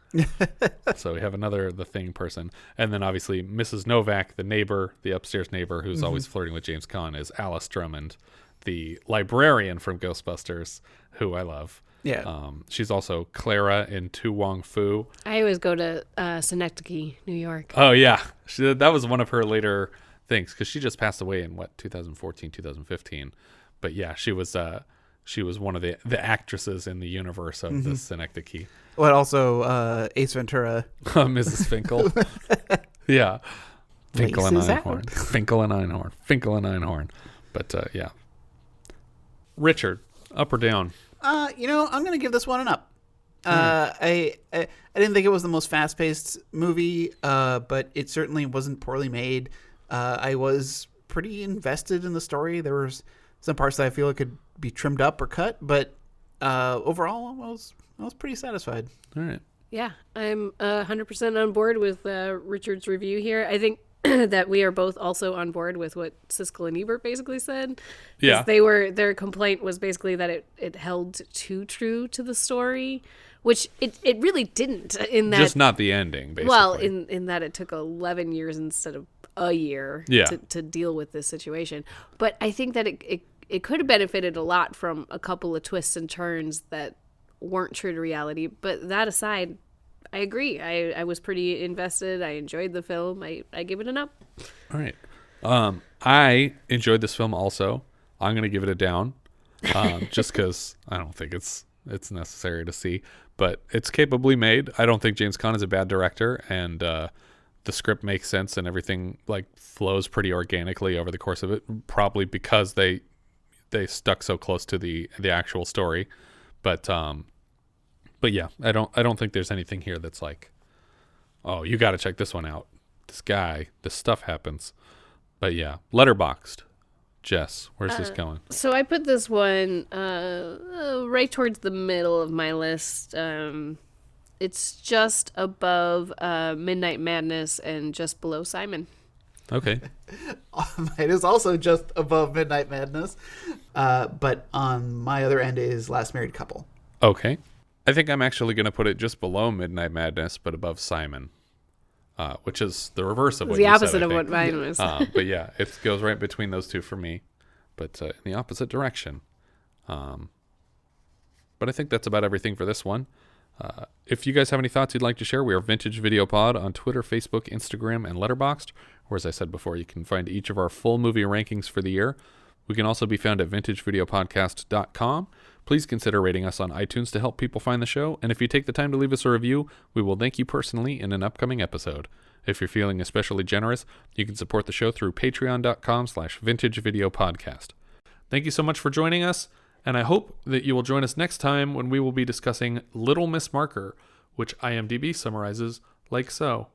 So we have another The Thing person. And then obviously Mrs. Novak, the neighbor, the upstairs neighbor who's always flirting with James Caan, is Alice Drummond, the librarian from Ghostbusters, who I love. Yeah. She's also Clara in Tu Wong Fu. I always go to Synecdoche, New York. Oh, yeah. That was one of her later things, because she just passed away in, 2014, 2015. But yeah, she was one of the actresses in the universe of the Synecdoche. Well, also Ace Ventura. Mrs. Finkel. Yeah. Finkel and Einhorn. Finkel and Einhorn. Finkel and Einhorn. But yeah. Richard, up or down? I'm going to give this one an up. I didn't think it was the most fast-paced movie, but it certainly wasn't poorly made. I was pretty invested in the story. There was some parts that I feel it could be trimmed up or cut, but overall, I was pretty satisfied. All right. Yeah, I'm 100% on board with Richard's review here. I think that we are both also on board with what Siskel and Ebert basically said. Yeah. Their complaint was basically that it held too true to the story, which it really didn't. In that, just not the ending, basically. Well, in that it took 11 years instead of a year to deal with this situation. But I think that it could have benefited a lot from a couple of twists and turns that weren't true to reality. But that aside, I agree. I was pretty invested. I enjoyed the film. I give it an up. All right. I enjoyed this film also. I'm going to give it a down, just because I don't think it's necessary to see. But it's capably made. I don't think James Caan is a bad director, and the script makes sense and everything flows pretty organically over the course of it. Probably because they stuck so close to the actual story. But yeah, I don't think there's anything here that's oh, you got to check this one out. This stuff happens. But yeah, Letterboxd. Jess, where's this going? So I put this one right towards the middle of my list. It's just above Midnight Madness and just below Simon. Okay. It is also just above Midnight Madness, but on my other end is Last Married Couple. Okay. I think I'm actually going to put it just below Midnight Madness, but above Simon, which is the reverse of what you said. The opposite of what mine was. But yeah, it goes right between those two for me. but in the opposite direction. But I think that's about everything for this one. If you guys have any thoughts you'd like to share, we are Vintage Video Pod on Twitter, Facebook, Instagram, and Letterboxd, where, as I said before, you can find each of our full movie rankings for the year. We can also be found at vintagevideopodcast.com. Please consider rating us on iTunes to help people find the show, and if you take the time to leave us a review, we will thank you personally in an upcoming episode. If you're feeling especially generous, you can support the show through patreon.com/vintagevideopodcast. Thank you so much for joining us, and I hope that you will join us next time when we will be discussing Little Miss Marker, which IMDb summarizes like so.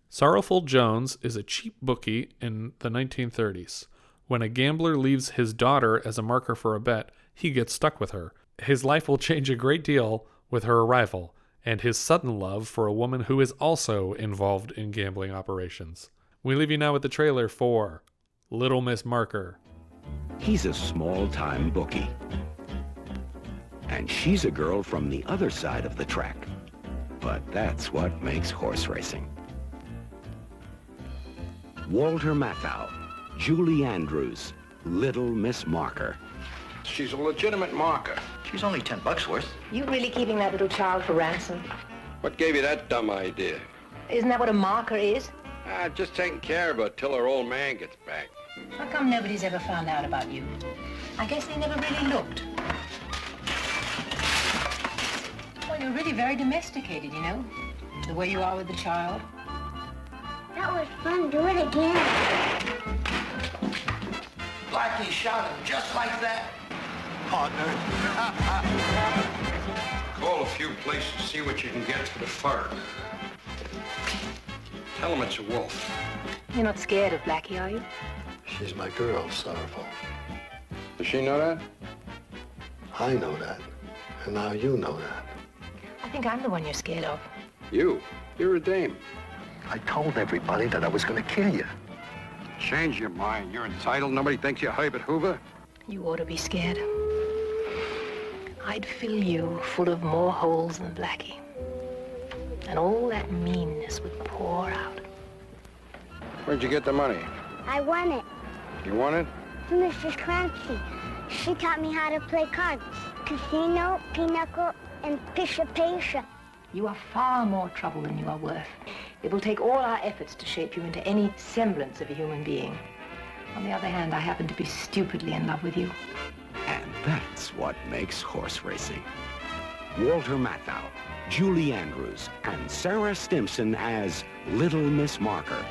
Sorrowful Jones is a cheap bookie in the 1930s. When a gambler leaves his daughter as a marker for a bet, he gets stuck with her. His life will change a great deal with her arrival, and his sudden love for a woman who is also involved in gambling operations. We leave you now with the trailer for Little Miss Marker. He's a small-time bookie. And she's a girl from the other side of the track. But that's what makes horse racing. Walter Matthau, Julie Andrews, Little Miss Marker. She's a legitimate marker. She's only $10 worth. You really keeping that little child for ransom? What gave you that dumb idea? Isn't that what a marker is? Just taking care of her till her old man gets back. How come nobody's ever found out about you? I guess they never really looked. Well, you're really very domesticated, you know, the way you are with the child. That was fun. Do it again. Blackie shot him just like that. Partner. Call a few places, see what you can get for the fur. Tell them it's a wolf. You're not scared of Blackie, are you? She's my girl, Sorrowful. Does she know that? I know that. And now you know that. I think I'm the one you're scared of. You? You're a dame. I told everybody that I was going to kill you. Change your mind. You're entitled. Nobody thinks you're Herbert Hoover. You ought to be scared. I'd fill you full of more holes than Blackie. And all that meanness would pour out. Where'd you get the money? I won it. You won it? From Mrs. Clancy. She taught me how to play cards. Casino, pinochle, and pisha-pasha. You are far more trouble than you are worth. It will take all our efforts to shape you into any semblance of a human being. On the other hand, I happen to be stupidly in love with you. And that's what makes horse racing. Walter Matthau, Julie Andrews, and Sarah Stimson as Little Miss Marker.